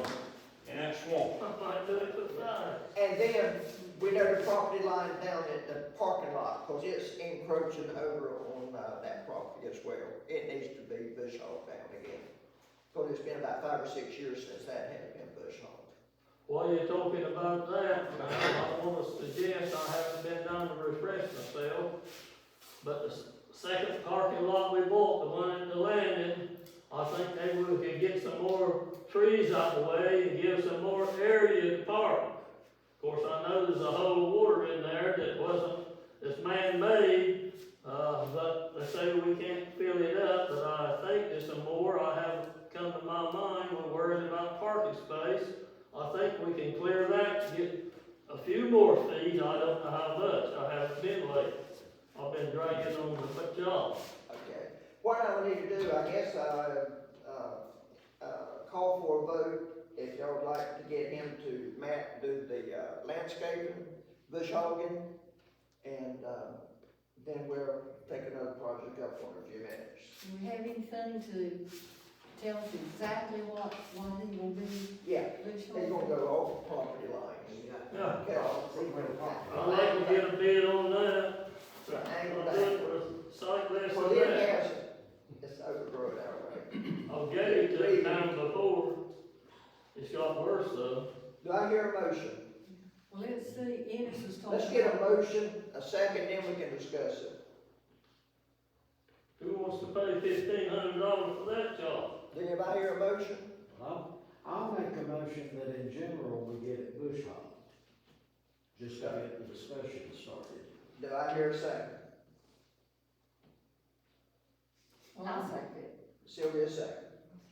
and that swamp. I might do it for size. And then, we know the property line down at the parking lot, cause it's encroaching over on, that property as well. It needs to be bush hogged down again. Cause it's been about 5 or 6 years since that had been bush hogged. While you're talking about that, I wanna suggest, I haven't been down to refresh myself, but the second parking lot we bought, the one at the landing, I think maybe we could get some more trees out the way and give some more area to park. Of course, I know there's a hole of water in there that it's man-made, but they say we can't fill it up, but I think there's some more, I haven't come to my mind, we're worried about parking space. I I think we can clear that, get a few more feet, I don't know how much, I haven't been late. I've been dragging on the job. Okay, what I would need to do, I guess, call for a vote, if y'all would like to get him to do the landscaping, bush hogging, and, then we'll take another project up for in a few minutes. Do we have anything to tell us exactly what he will be? Yeah, Bush he's gonna hogging? go off property lines. Yeah. Okay. I'd like to get a bid on that. Angle I'll do it for a site less Well, than it that. has, it's overgrown our way. I'll get it the time before. It's got worse though. Do I hear a motion? Well, let's see, Ennis is talking. Let's get a motion, a second, then we can discuss it. Who wants to pay $1,500 for that job? Did anybody hear a motion? I'll make a motion that in general we get it bush hogged. Just to get the discussion started. Do I hear a second? Well, I'll second it. Sylvia, second.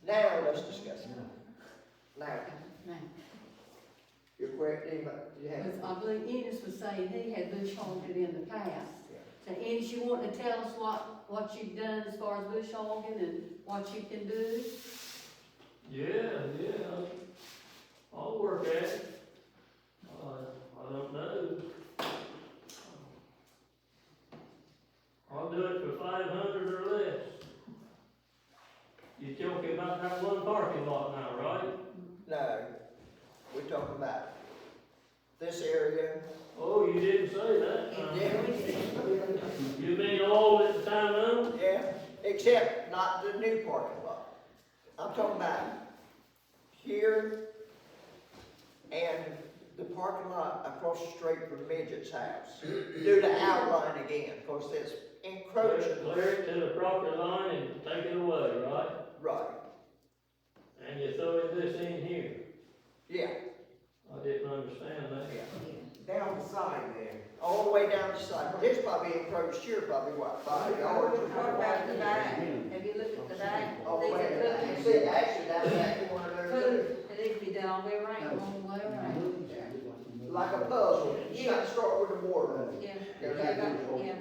Now, let's discuss it. Now, Now, you're correct, anybody, you have? because I believe Ennis was saying he had bush hogged it in the past. So Ennis, you want to tell us what you've done as far as bush hogging and what you can do? Yeah, I'll work at it. I don't know. I'll do it for 500 or less. You're talking about that one parking lot now, right? No, we're talking about this area. Oh, you didn't say that. Yeah. You mean all at the time of? Yeah, except not the new parking lot. I'm talking about here and the parking lot across the street from Midget's house. Do the outline again, because it's encroaching. Clear it to the property line and take it away, right? Right, And you're throwing this in here. yeah, I didn't understand that. yeah. Down the side there. All the way down the side. Well, this probably encroached here, probably what, 5 yards or What about the back? Have you looked at the back? all the way These are down. cookies. See, actually, down that corner there, Food, it needs to be done all the way around. All the way around. like a puzzle. You gotta start with the water. Yeah. Go back. Yeah.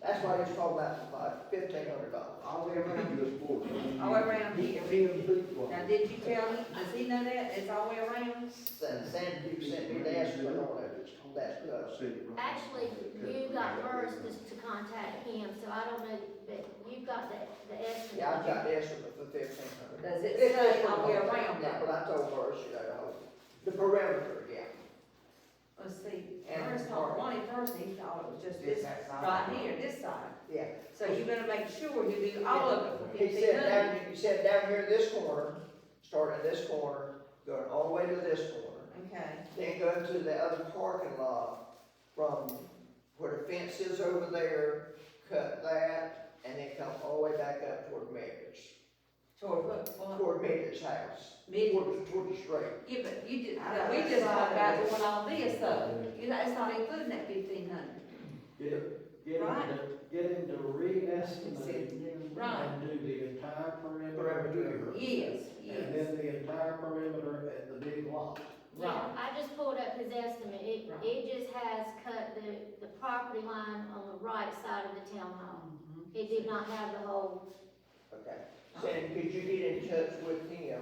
That's why he's talking about $1,500. All the way around. All the way around here. Now, did you tell him, does he know that, it's all the way around? Sandy, you sent me the estimate on it, that's, Actually, you got first just to contact him, so I don't know, but you've got the estimate. yeah, I've got the estimate for $1,500. Does it say all the way around Yeah, that? but I told her, she had a whole, the perimeter, yeah. Let's see, And first, part. Bonnie first, he thought it was just This this, that side. right here, this side. Yeah. So you better make sure you do all of it for He said $1,500. he said down here this corner, starting at this corner, going all the way to this corner, Okay, then go to the other parking lot from where the fence is over there, cut that, and then come all the way back up toward Midget's, toward what, toward Midget's house, mid, toward the street. yeah, but you just, no, we just talked about doing all this, though. You know, it's not including that $1,500. Get him to re-estimate Right. and do the entire perimeter. Yes, And yes, then the entire perimeter at the big lot. Yeah, right. I just pulled up his estimate, it just has cut the property line on the right side of the town hall. It did not have the whole, Okay. Sandy, could you get in touch with him?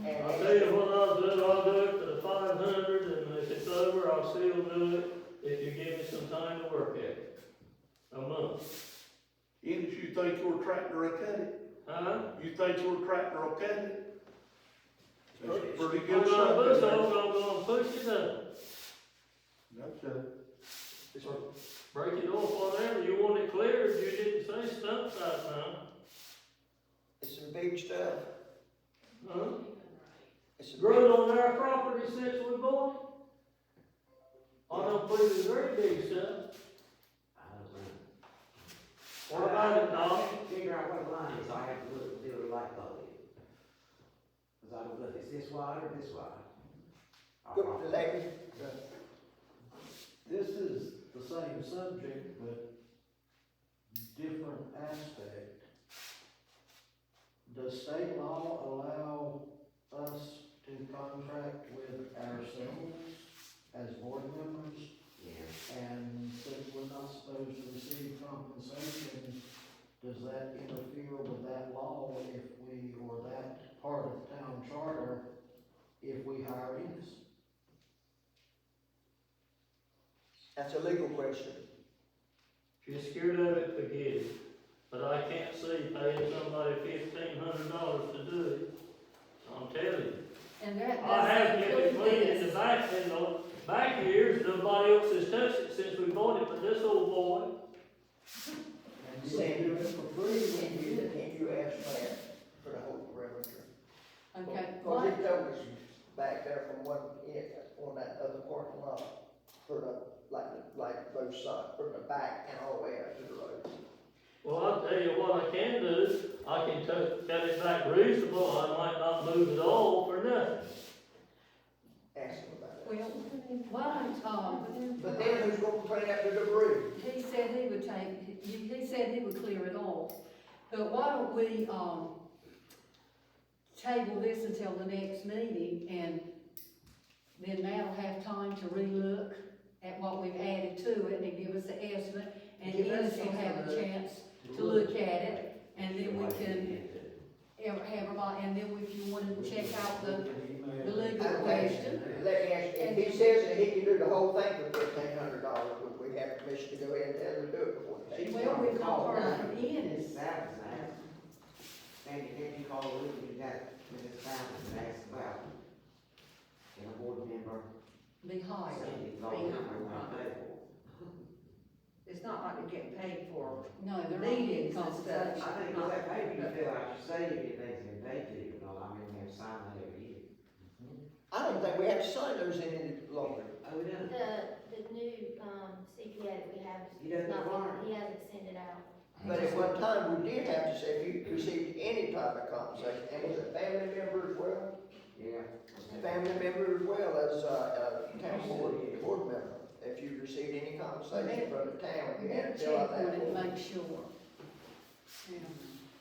And I'll tell you what I'll do it for the 500, and if it's over, I'll still do it, if you give me some time to work at it. A month. Ennis, you think your tractor will cut it? Huh? You think your tractor will cut it? That's a pretty I'm good gonna push, something. I'm gonna push it up. That's Break it off whatever, you want it cleared, you didn't say stump size now. It's some big stuff. Huh? It's some Grown on our property since we bought it. I don't believe it's very big stuff. What about it, Doc? Figure out what line is, I have to look, do a light bulb. Cause I don't know, is this wide or this wide? Good, lady. This is the same subject, but different aspect. Does state law allow us to contract with compensation, does that interfere with that law if we, or that part of the town charter, if we hire Ennis? That's a legal question. If you're scared of it, forget it. But I can't see paying somebody $1,500 to do it. I'm telling you. And that I have doesn't kept it include clean in the this. back, in the back years, nobody else has touched it since we bought it, but this old boy. And you do it for free when you do it. Can you ask Matt for the whole perimeter? Okay, Cause what, he told us back there from one end, on that other parking lot, for the, like both sides, from the back and all the way out to the road. Well, I'll tell you what I can do, I can cut it back reasonable, I might not move it all for nothing. Ask him about well, it. why don't, But then who's gonna clean up the debris? he said he would he said he would clear it off. But why don't we, table this until the next meeting, and then Matt will have time to relook at what we've added to it and give us an estimate, and Give us Ennis will have a something to chance to look at it, and then we can have everybody, and then if you wanted to check out the legal question. Let me ask you, if he says that he can do the whole thing for $1,500, would we have permission to go ahead and tell him to do it before the next? Well, we've not heard from Ennis. That was that. And if you call Luke, you got Mrs. Fountain and ask about, can a board member Be hired. send you call number on the table? It's not like they're getting paid for No, they're not meetings getting and stuff. compensation. I think that maybe you feel like you say if things been paid to you, or not, I mean, we have signed that every year. I don't think we have to sign those in any longer. Oh, we done? The new, CPA that we have, He doesn't not, require it. he hasn't sent it out. But at one time, we did have to say, if you received any type of compensation, and was a family member as well? Yeah. Family member as well as, town board member. If you received any compensation from the town, you had to fill Check out on that it to form. make sure. Yeah.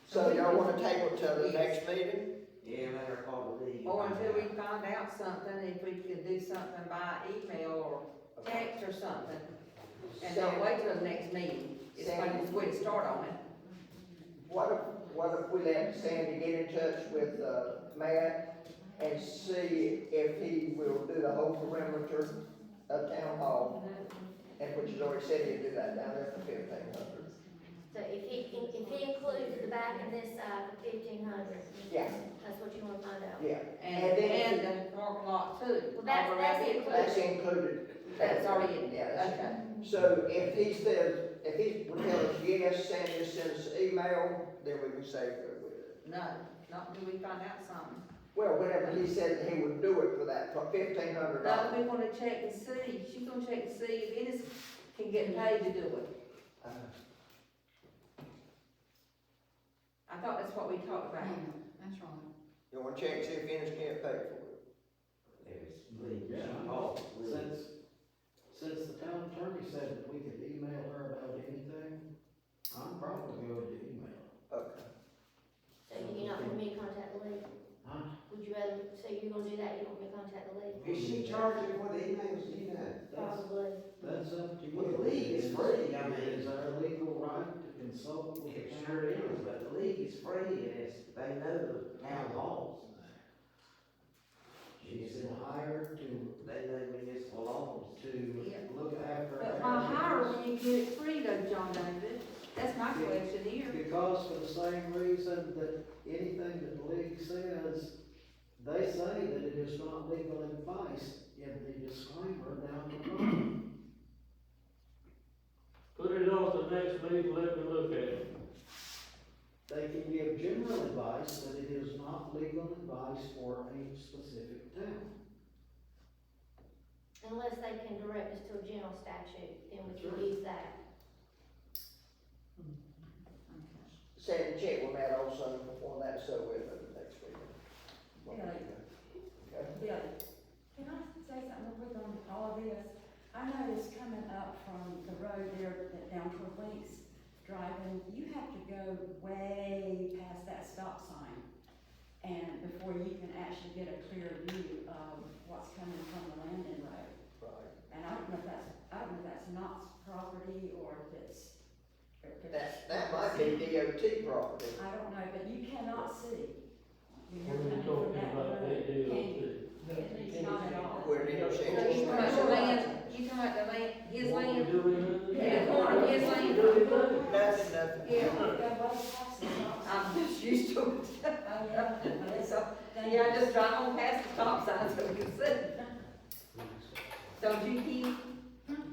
So y'all wanna table it till the next meeting? Yeah, let her call the league. Or until we find out something, if we could do something by email or text or something. And don't wait till the next meeting, it's like we start on it. What if we let Sandy get in touch with, Matt and see if he will do the whole perimeter of town hall? And which he's already said he'd do that down there for $1,500. So if he includes the back and this side for 1,500. Yeah. That's what you wanna find out. Yeah, And the parking lot too. Well, that's that's included. That's already in Yeah, there, that's okay. So if he says, if he would tell us yes, Sandy send us an email, then we can say good with it. No, not till we find out something. Well, whenever he said that he would do it for that, for $1,500. No, we wanna check and see, she's gonna check and see if Ennis can get paid to do it. I thought that's what we talked about. Yeah, that's right. You wanna check and see if Ennis can't pay for it? There's league. Yeah. Oh, Since the town attorney said that we could email her about anything, I'm probably going to email. Okay. So you're not gonna me to contact the league? Huh? Would you rather, so you're gonna do that, you want me to contact the league? Is she charging for the emails, do you know? Probably. That's up to you. Well, the league is free, I mean. It is our legal right to consult with the It town. sure is, but the league is free and it's, they know the town laws. She's been hired to They know municipal laws. look after. But our why hire business. when you get it free though, John David? That's my question here. Because for the same reason that anything that the league says, they say that it is not legal advice in the disclaimer down the bottom. Put it off the next meeting, let me look at it. They can give general advice, but it is not legal advice for a specific town. Unless they can direct us to a general statute, then we can Sure. use that. Sandy, check with Matt also on that, so we'll do the next week. Yeah. Okay. Yeah, can I say something real quick on all of this? I noticed coming up from the road there, down toward Links driving, you have to go way past that stop sign. And before you can actually get a clear view of what's coming from the Landon Road. Right. And I don't know if that's Knott's property or if it's That might be DOT property. I don't know, but you cannot see. When What you're are we coming from talking that about, road, they do, can you? It's not at all. Where the So intersection. you talking about the land, you talking about the land, his What we land? doing? Yeah, corner of his land. Nothing. Yeah, Go way past the stop sign. I'm just used to it. Oh, yeah, but it's, So, yeah, I just drive on past the stop sign so we can see. Don't you keep?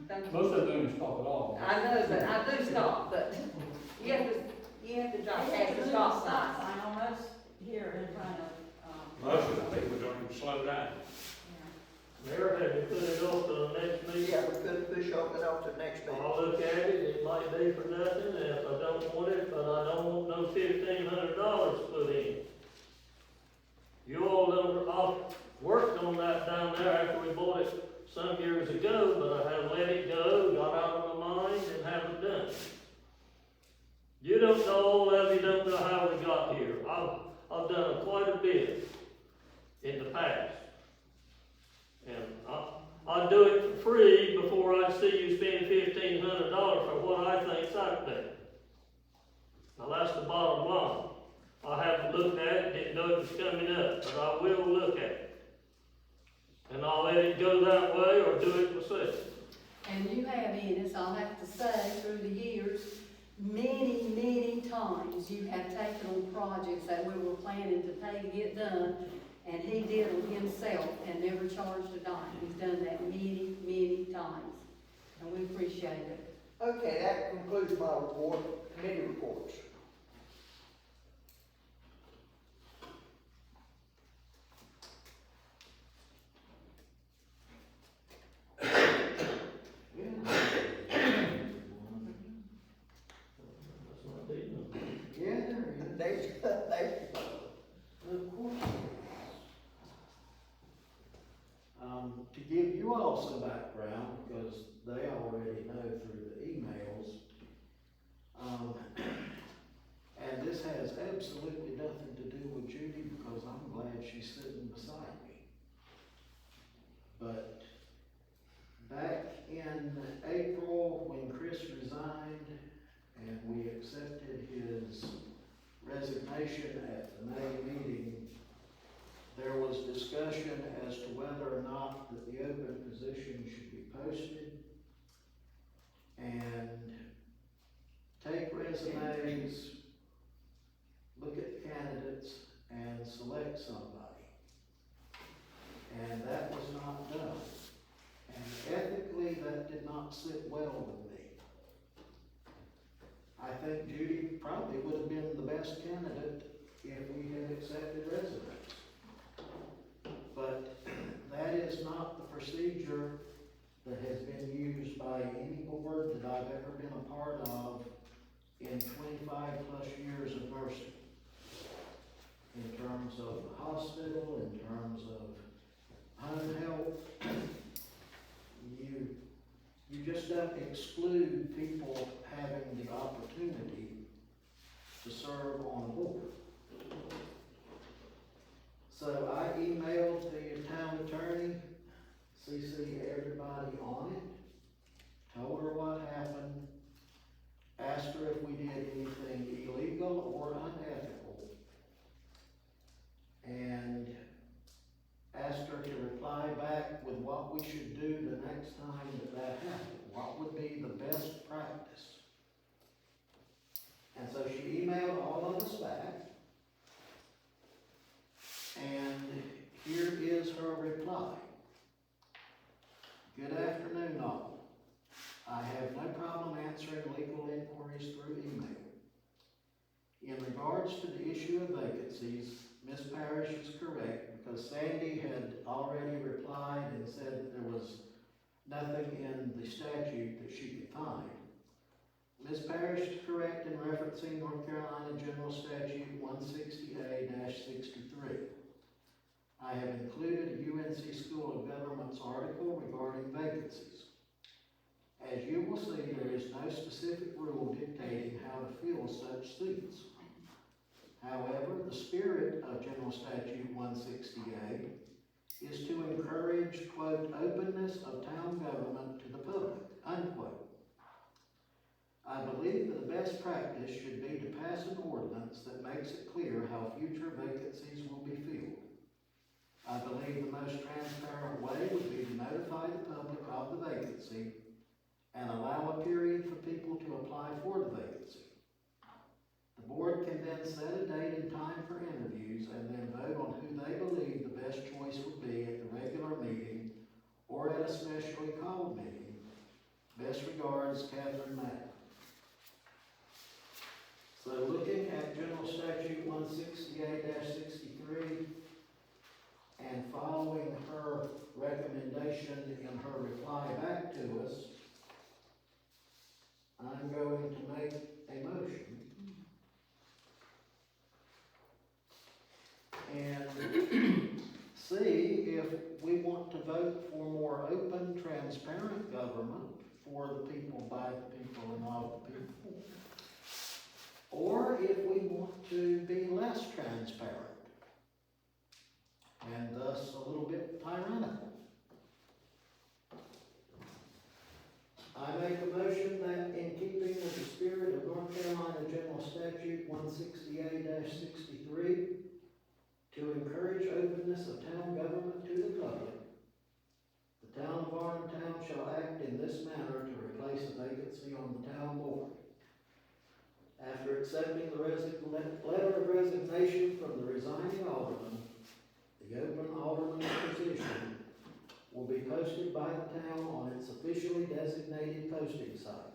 Don't Most of them don't stop at all. I know, but I do stop, but you have to drive past the stop sign. sign almost here in front of, Most of the people don't even slow down. Mayor, have you put it off to the next meeting? Yeah, we could push off to the next meeting. I'll look at it, it might be for nothing, and if I don't want it, but I don't want no $1,500 put in. You all done, I've worked on that down there after we bought it some years ago, but I have let it go, got out of my mind, and haven't done it. You don't know, all of you don't know how we got here. I've done quite a bit in the past. And I'd do it for free before I'd see you spend $1,500 for what I think's out there. Now that's the bottom line. I haven't looked at it, didn't know it was coming up, but I will look at it. And I'll let it go that way or do it myself. And you have, Ennis, I'll have to say, through the years, many, many times you have taken on projects that we were planning to pay to get done, and he did them himself and never charged a dime. He's done that many, many times, and we appreciate it. Okay, that concludes my report, committee reports. That's not deep enough. Yeah, there is. To give you all some background, because they already know through the emails, and this has absolutely nothing to do with Judy, because I'm glad she's sitting beside me. But back in April, when Chris resigned, and we accepted his resignation at the May meeting, there was discussion as to whether or not that the open position should be posted and take resumes, look at candidates, and select somebody. And that was not done. And ethically, that did not sit well with me. I think Judy probably would have been the best candidate if we had accepted resumes. But that is not the procedure that has been used by any board that I've ever been a part of in 25 plus years of nursing. In terms of the hospital, in terms of home health, you just don't exclude people having the opportunity to serve on a board. So I emailed the town attorney, CC everybody on it, told her what happened, asked her if we did anything illegal or unethical, and asked her to reply back with what we should do the next time that happened. What would be the best practice? And so she emailed all of us back. And here is her reply. Good afternoon, all. I have no problem answering legal inquiries through email. In regards to the issue of vacancies, Ms. Parrish is correct because Sandy had already replied and said that there was nothing in the statute that she could find. Ms. Parrish is correct in referencing North Carolina General Statute 160A-63. I have included a UNC School of Government's article regarding vacancies. As you will see, there is no specific rule dictating how to fill such seats. However, the spirit of General Statute 160A is to encourage, quote, openness of town government to the public, unquote. I believe that the best practice should be to pass an ordinance that makes it clear how future vacancies will be filled. I believe the most transparent way would be to notify the public of the vacancy and allow a period for people to apply for the vacancy. The board can then set a date and time for interviews and then vote on who they believe the best choice would be at the regular meeting or at a specially called meeting. Best regards, Catherine Mack. So looking at General Statute 168-63 and following her recommendation in her reply back to us, I'm going to make a motion. And see if we want to vote for more open, transparent government for the people, by the people, and of the people. Or if we want to be less transparent and thus a little bit tyrannical. I make a motion that in keeping with the spirit of North Carolina General Statute 168-63, to encourage openness of town government to the public, the town of Varnum shall act in this manner to replace a vacancy on the town board. After accepting the letter of resignation from the resigning alderman, the open alderman's position will be posted by the town on its officially designated posting site,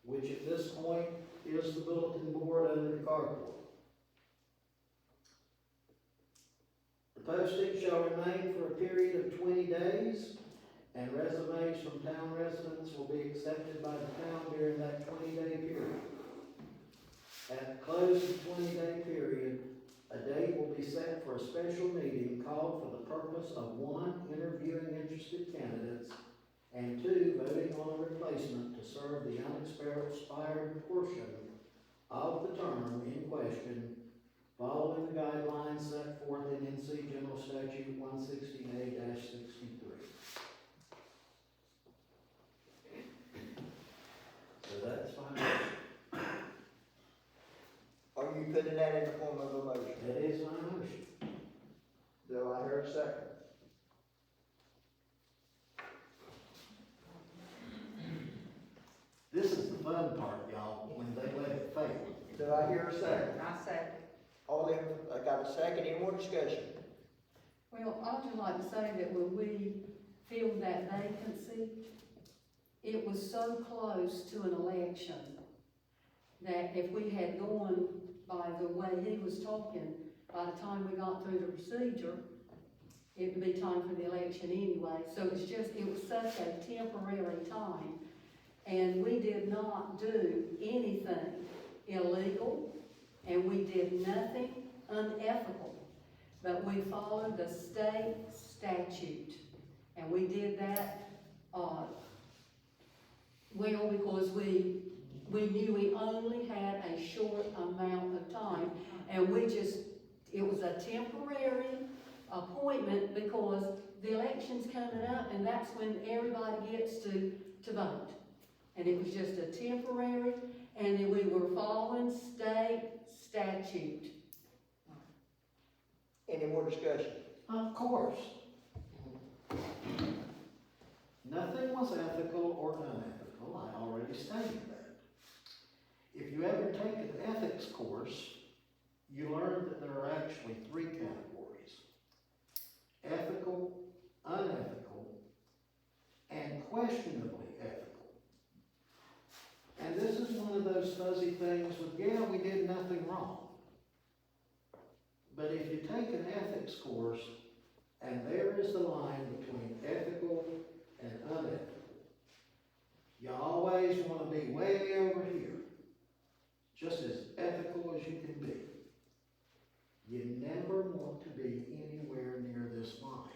which at this point is the bulletin board under the carport. The posting shall remain for a period of 20 days, and resumes from town residents will be accepted by the town during that 20-day period. At the close of the 20-day period, a date will be set for a special meeting called for the purpose of 1, interviewing interested candidates, and 2, voting on a replacement to serve the unexpired portion of the term in question, following the guidelines set forth in NC General Statute 168-63. So that's my motion. Are you putting that in the form of a motion? That is my motion. Do I hear a second? This is the fun part, y'all, when they let it fail. Do I hear a second? I second. All in, I got a second, any more discussion? Well, I'd just like to say that when we filled that vacancy, it was so close to an election that if we had gone by the way he was talking, by the time we got through the procedure, it would be time for the election anyway. So it was such a temporary time. And we did not do anything illegal, and we did nothing unethical. But we followed the state statute. And we did that, well, because we knew we only had a short amount of time, and it was a temporary appointment because the election's coming up, and that's when everybody gets to vote. And it was just a temporary, and then we were following state statute. Any more discussion? Of course. Nothing was ethical or unethical, I already stated that. If you ever take an ethics course, you learn that there are actually 3 categories: ethical, unethical, and questionably ethical. And this is one of those fuzzy things with, yeah, we did nothing wrong. But if you take an ethics course, and there is the line between ethical and unethical, you always want to be way over here, just as ethical as you can be. You never want to be anywhere near this line,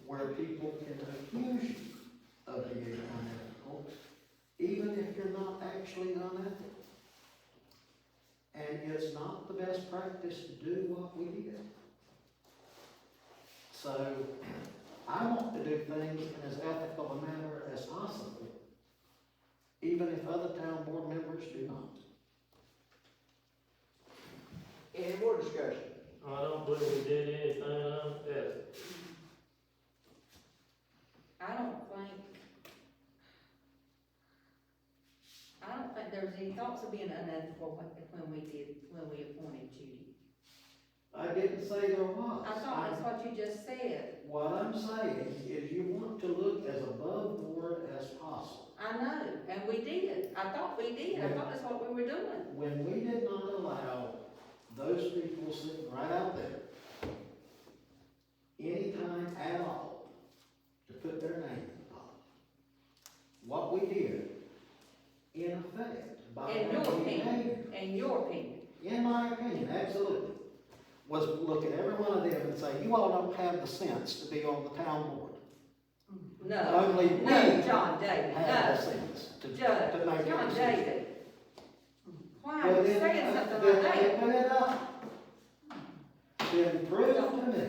where people can accuse you of being unethical, even if you're not actually unethical. And it's not the best practice to do what we did. So, I want to do things in as ethical a manner as possible. even if other town board members do not. Any more discussion? I don't believe we did anything unethical. I don't think there was any thoughts of being unethical when we appointed Judy. I didn't say there was. I thought that's what you just said. What I'm saying is you want to look as above board as possible. I know, and we did. I thought we did. I thought that's what we were doing. When we did not allow those people sitting right out there anytime at all to put their name in the pot. What we did, in effect, by In your having opinion, in your opinion. in my opinion, absolutely, was look at every one of them and say, you all don't have the sense to be on the town board. No, Only we no, John David, have the no. sense to Judge, make John a decision. David. Why are Well, you then, saying something then like that? open it up. Then prove to me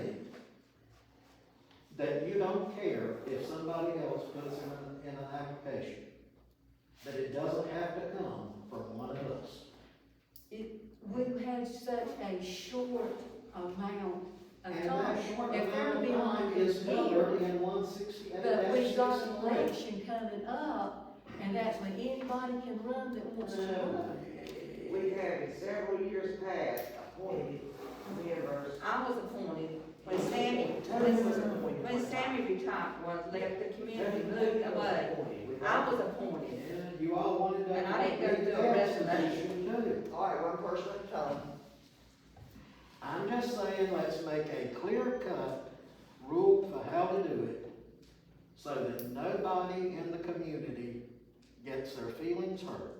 that you don't care if somebody else puts in an application, that it doesn't have to come from one of us. We had such a short amount of And time. that short If there'd amount of been time like is a year, covered in 168. but we've got an election coming up, and that's when anybody can run that wants to run. We have in several years past appointed members. I was appointed when Sammy retired, left the community, moved away. I was appointed. Yeah, you all wanted that. And I didn't go through a resignation. All right, one person at a time. I'm just saying, let's make a clear-cut rule for how to do it, so that nobody in the community gets their feelings hurt.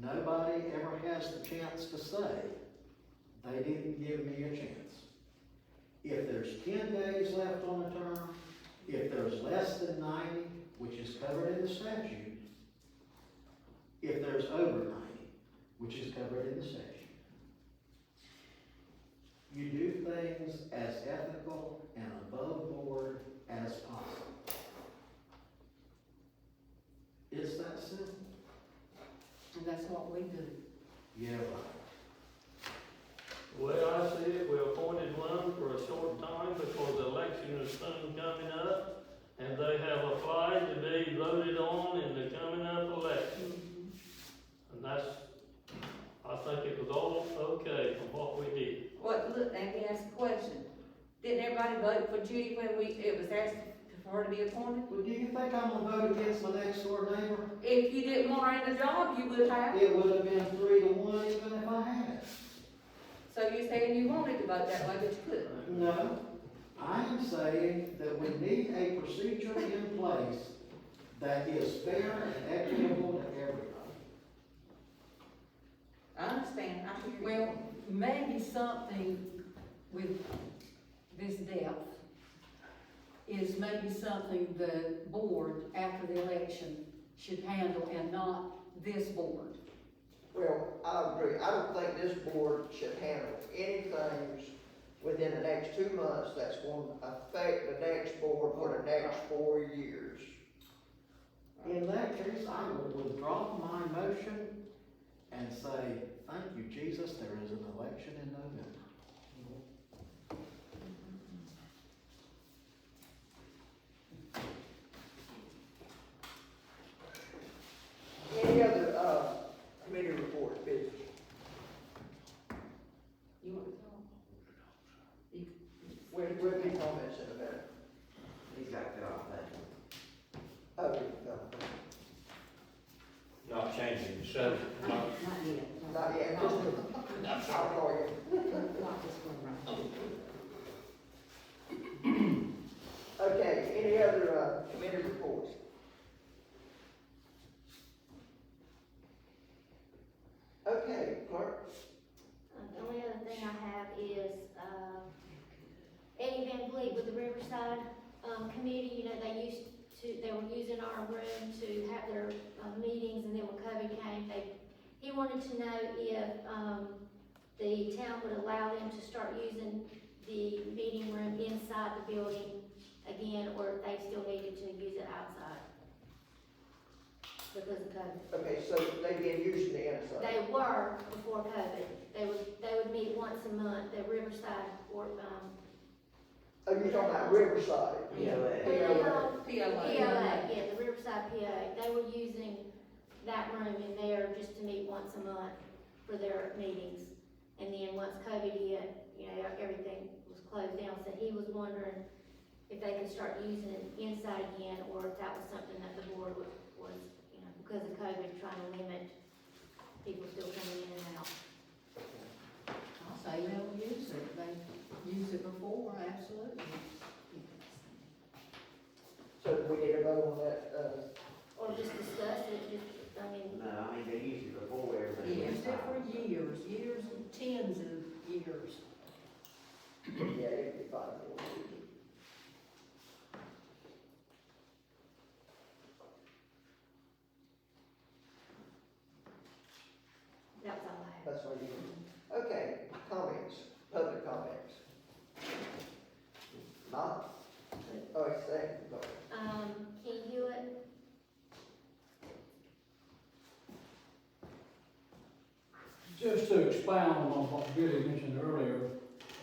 Nobody ever has the chance to say, they didn't give me a chance. If there's 10 days left on the term, if there's less than 90, which is covered in the statute, if there's over 90, which is covered in the statute. You do things as ethical and above board as possible. It's that simple. And that's what we do. Yeah, right. The way I see it, we appointed one for a short time because the election is soon coming up, and they have applied to be voted on in the coming up election. And that's, I think it was all okay from what we did. What, look, let me ask a question. Didn't everybody vote for Judy when it was asked for her to be appointed? Well, do you think I'm gonna vote against my next door neighbor? If you didn't want her in the job, you would have. It would have been 3-1 even if I had it. So you're saying you wanted to vote that way, but you couldn't? No, I am saying that we need a procedure in place that is fair and equitable to everybody. I understand, I hear you. Well, maybe something with this depth is maybe something the board after the election should handle and not this board. Well, I agree. I don't think this board should handle anything within the next 2 months that's going to affect the next board for the next 4 years. In that case, I would withdraw my motion and say, thank you, Jesus, there is an election in November. Any other, committee reports, business? You want to talk? We'll be comments in a minute. He's got to get off that. Oh, no, Not changing the subject, not Not yet. not yet, just, I'll call you. Not this one, right? Okay, any other, committee reports? Okay, clerk? The only other thing I have is, Eddie Van Fleet with the Riverside, committee, you know, they were using our room to have their, meetings, and then when COVID came, he wanted to know if, the town would allow them to start using the meeting room inside the building again, or if they still needed to use it outside. because of COVID. Okay, so they've been using the inside. They were before COVID. They would meet once a month at Riverside, or, Oh, you're talking about Riverside? POA. PLA. POA, yeah, the Riverside POA. They were using that room in there just to meet once a month for their meetings. And then once COVID hit, you know, everything was closed down, so he was wondering if they could start using it inside again, or if that was something that the board was, you know, because of COVID, trying to limit people still coming in and out. I'll say they'll use it, they used it before, absolutely. So do we need to vote on that, Or just discuss it, I mean, No, I mean, they used it before everything. Used it for years, years and tens of years. yeah, it'd be fine. that's all I have. That's what you, okay, comments, public comments. Not, oh, it's there, go ahead. Ken Hewitt, Just to expound on what Billy mentioned earlier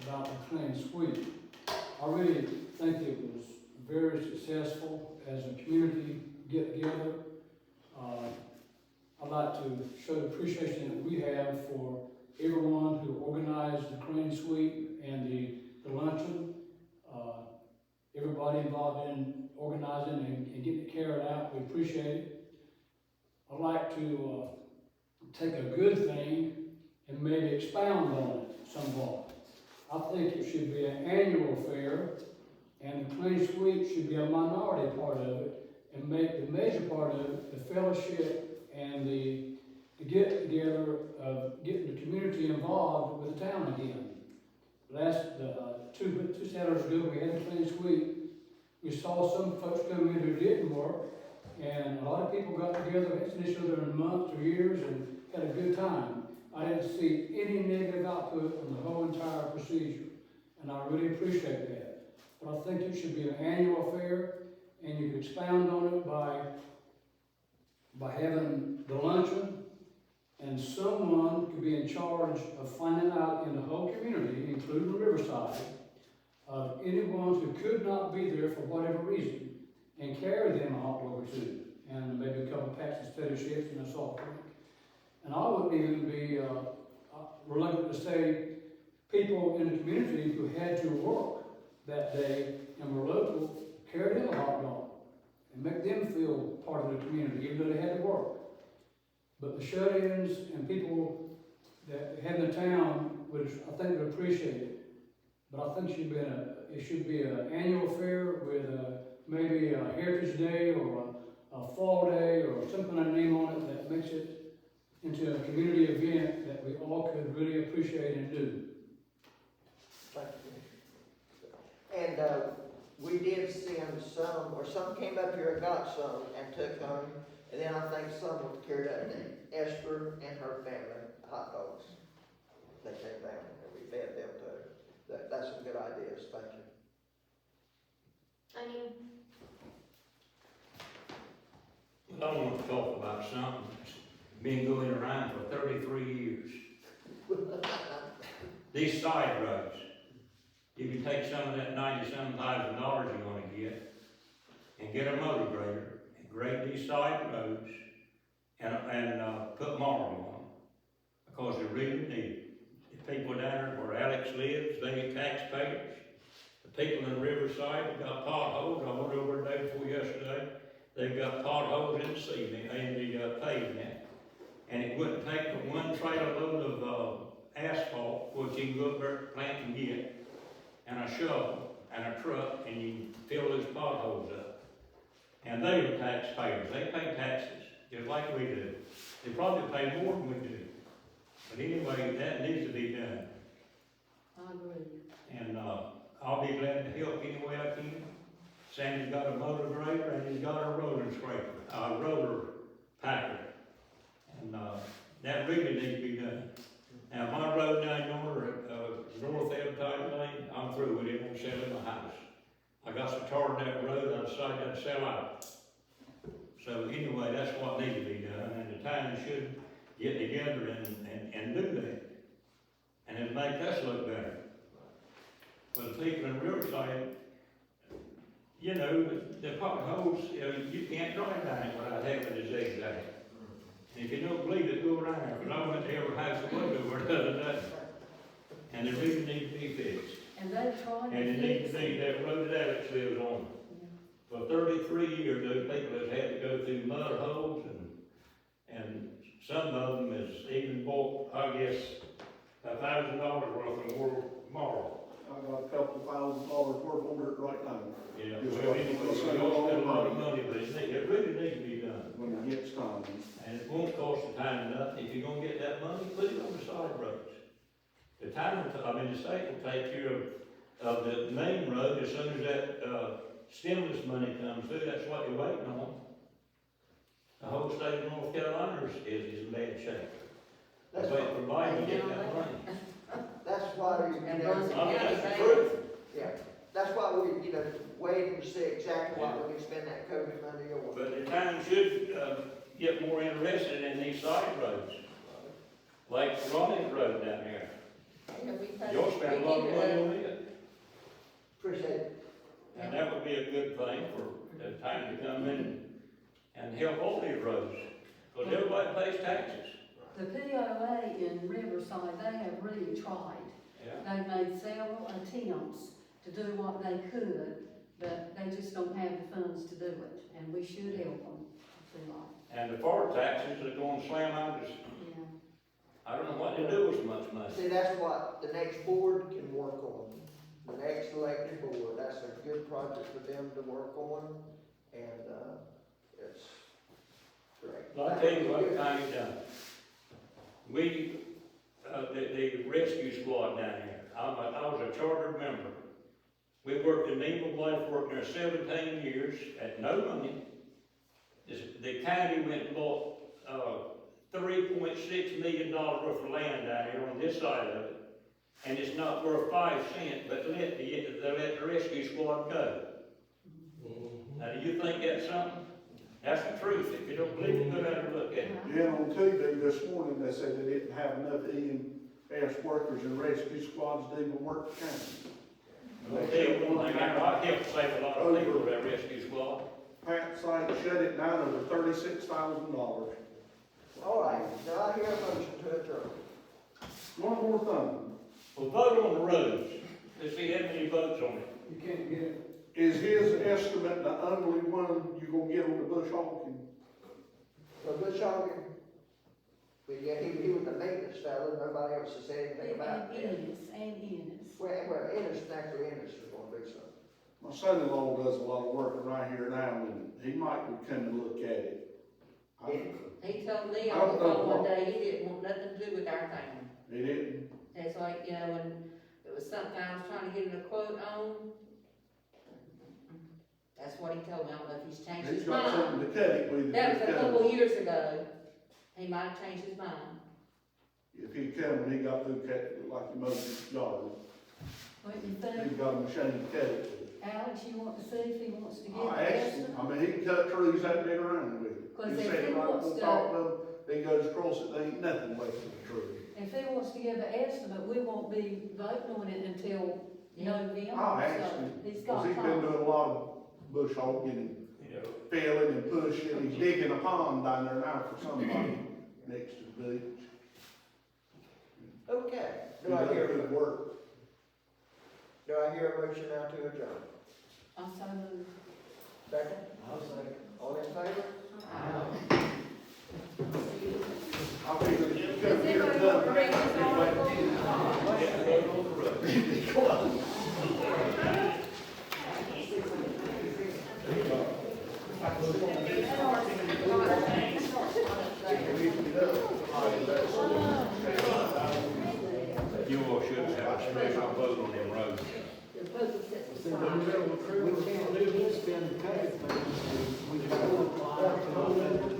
about the clean sweep, I really think it was very successful as a community get-together. I'd like to show the appreciation that we have for everyone who organized the clean sweep and the luncheon. Everybody involved in organizing and getting it carried out, we appreciate it. I'd like to take a good thing and maybe expound on it somewhat. I think it should be an annual affair, and the clean sweep should be a minority part of it, and make the major part of it the fellowship and the get together of getting the community involved with the town again. Two Saturdays ago, we had the clean sweep. We saw some folks come in who didn't work, and a lot of people got together, had seen each other in months or years, and had a good time. I didn't see any negative output from the whole entire procedure, and I really appreciate that. But I think it should be an annual affair, and you could expound on it by having the luncheon, and someone could be in charge of finding out in the whole community, including Riverside, of anyone who could not be there for whatever reason, and carry them a hot dog or two, and maybe a couple of packs of potato chips and a soft drink. And I wouldn't even be reluctant to say people in the community who had to work that day and were local, carry them a hot dog and make them feel part of the community, even though they had to work. But the shut-ins and people that had in the town I think would appreciate it. But I think it should be an annual affair with maybe a Heritage Day or a Fall Day or something like name on it that makes it into a community event that we all could really appreciate and do. Thank you. And, we did send some, or some came up here and got some and took them, and then I think some were carried out to Esther and her family, hot dogs. They came down and we fed them too. That's some good ideas, thank you. I mean, I want to talk about something that's been going around for 33 years. These side roads. You can take some of that $97,000 you're gonna get and get a motor grader and grade these side roads and put marble on them, because they really need it. The people down there where Alex lives, they are taxpayers. The people in Riverside have got potholes. I went over the day before yesterday. They've got potholes in the cement, in the pavement. And it wouldn't take but one trailer load of asphalt, which you can go up there to plant and get, and a shovel and a truck, and you fill those potholes up. And they are taxpayers. They pay taxes just like we do. They probably pay more than we do. But anyway, that needs to be done. I agree. And I'll be glad to help any way I can. Sandy's got a motor grader and he's got a roller scraper, a roller packer. And that really needs to be done. Now, my road down north Advertising Lane, I'm through with it, I'm selling my house. I got so tired of that road, I decided I'd sell out. So anyway, that's what needs to be done, and the town should get together and do that. And it'll make us look better. For the people in Riverside, you know, the potholes, you can't drive down it without having a zigzag. And if you don't believe it, go around there, because I went to every house that was over the other day. And they really need to be fixed. And they've tried And it to needs fix to be it. that road that Alex lives on. For 33 years, those people have had to go through mud holes, and some of them has even bought, I guess, $1,000 worth of more marl. I got a couple $1,000 worth of dirt right now. Yeah, Just well, like anyway, they we spend all all spend a the lot of money. money, but it really needs to be done. When it gets time. And it won't cost the town nothing. If you're gonna get that money, put it on the side roads. The town, the state will take care of the main road as soon as that, stimulus money comes through. That's what they're waiting on. The whole state of North Carolina is in bad shape. That's But what- for Biden to get that money. That's why, you And know, Brunswick I mean, County, that's the they- truth. yeah, that's why we, waiting to see exactly what we can spend that COVID money on. But the town should, get more interested in these side roads. Like Ronnie's Road down here. Yeah, we pay- You'll spend a lot of money on it. Appreciate it. And that would be a good thing for the town to come in and help all these roads. Because everybody pays taxes. The POA in Riverside, they have really tried. Yeah. They've made several attempts to do what they could, but they just don't have the funds to do it, and we should help them, I feel like. And the far taxes are going to slam out us. Yeah. I don't know what they do with so much money. See, that's what the next board can work on. The next elected board, that's a good project for them to work on, and, it's great. Well, I'll tell you what kind of done. We, the rescue squad down here, I was a chartered member. We worked in Neville Bluff, worked there 17 years at no money. The county went and bought, $3.6 million worth of land down here on this side of it. And it's not worth 5 cents, but let the rescue squad go. Now, do you think that's something? That's the truth. If you don't believe it, go down and look at it. Yeah, on TV this morning, they said they didn't have enough EMS workers and rescue squads to even work the county. I'll tell you one thing, I helped save a lot of people with that rescue squad. Pat site shut it down over $36,000. All right, now I hear a motion to adjourn. One more thing, Well, vote on the roads. Let's see how many votes on it. You can't get it. is his estimate the only one you gonna get on the bush hogging? So Bush Hogan, but yeah, he was the maintenance fellow, nobody else has said anything about And that. Ennis. Well, Ennis, actually Ennis is gonna do something. My son-in-law does a lot of work around here now, and he might would come and look at it. He told me I on the don't know phone what- one day, he didn't want nothing to do with our town. He didn't, That's like, when it was something I was trying to get him a quote on. That's what he told me, I don't know if he's changed he's his got mind. something to cut it with. That if was he a come. couple years ago, he might have changed his mind. If he come and he got through cut it like he mowed his yard, What you he's think, got a machine to cut it with. Alex, you want to see if he wants to get I the asked him, estimate? I mean, he can cut trees that big around with it. Because He if said he right wants on to- top of him, he goes across it, there ain't nothing left of the tree. If he wants to give an estimate, we won't be voting on it until November, I'll ask so him, he's cause got he's been time. doing a lot of bush hogging and You know, filling and pushing, he's digging a pond down there now for somebody next to the beach. Okay, He do I does hear, good work. do I hear a motion now to adjourn? I'm so moved. Second, I'll say. all in favor? I'll be the, Does anybody want to bring this article? yeah, vote on the road. You all should have a special vote on them roads. The postal system. We can't do this, spend the code things, we can go apply to the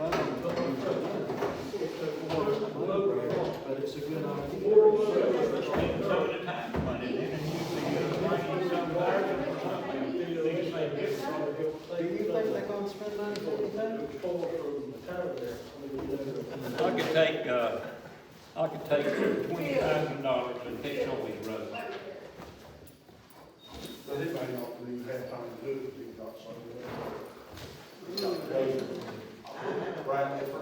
but it's a good idea. Some of the time, money, then it usually, bringing some bargain or something, until they say this. Do you think they're gonna spend money for the code? I could take $20,000 and fix all these roads. But it may not even have time to do it, if he's not somewhere. Right there, for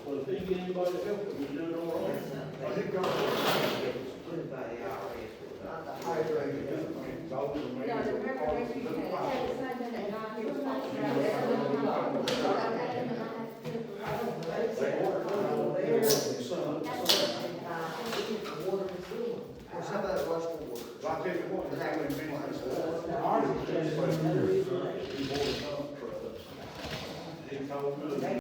Well, if he get anybody to help him, he's doing it all wrong. Everybody already. Not the high grade. No, the record you had, that was something that God here was talking about. Or some of that was for water. I tell you what, it's only been like Ours is just- He told me.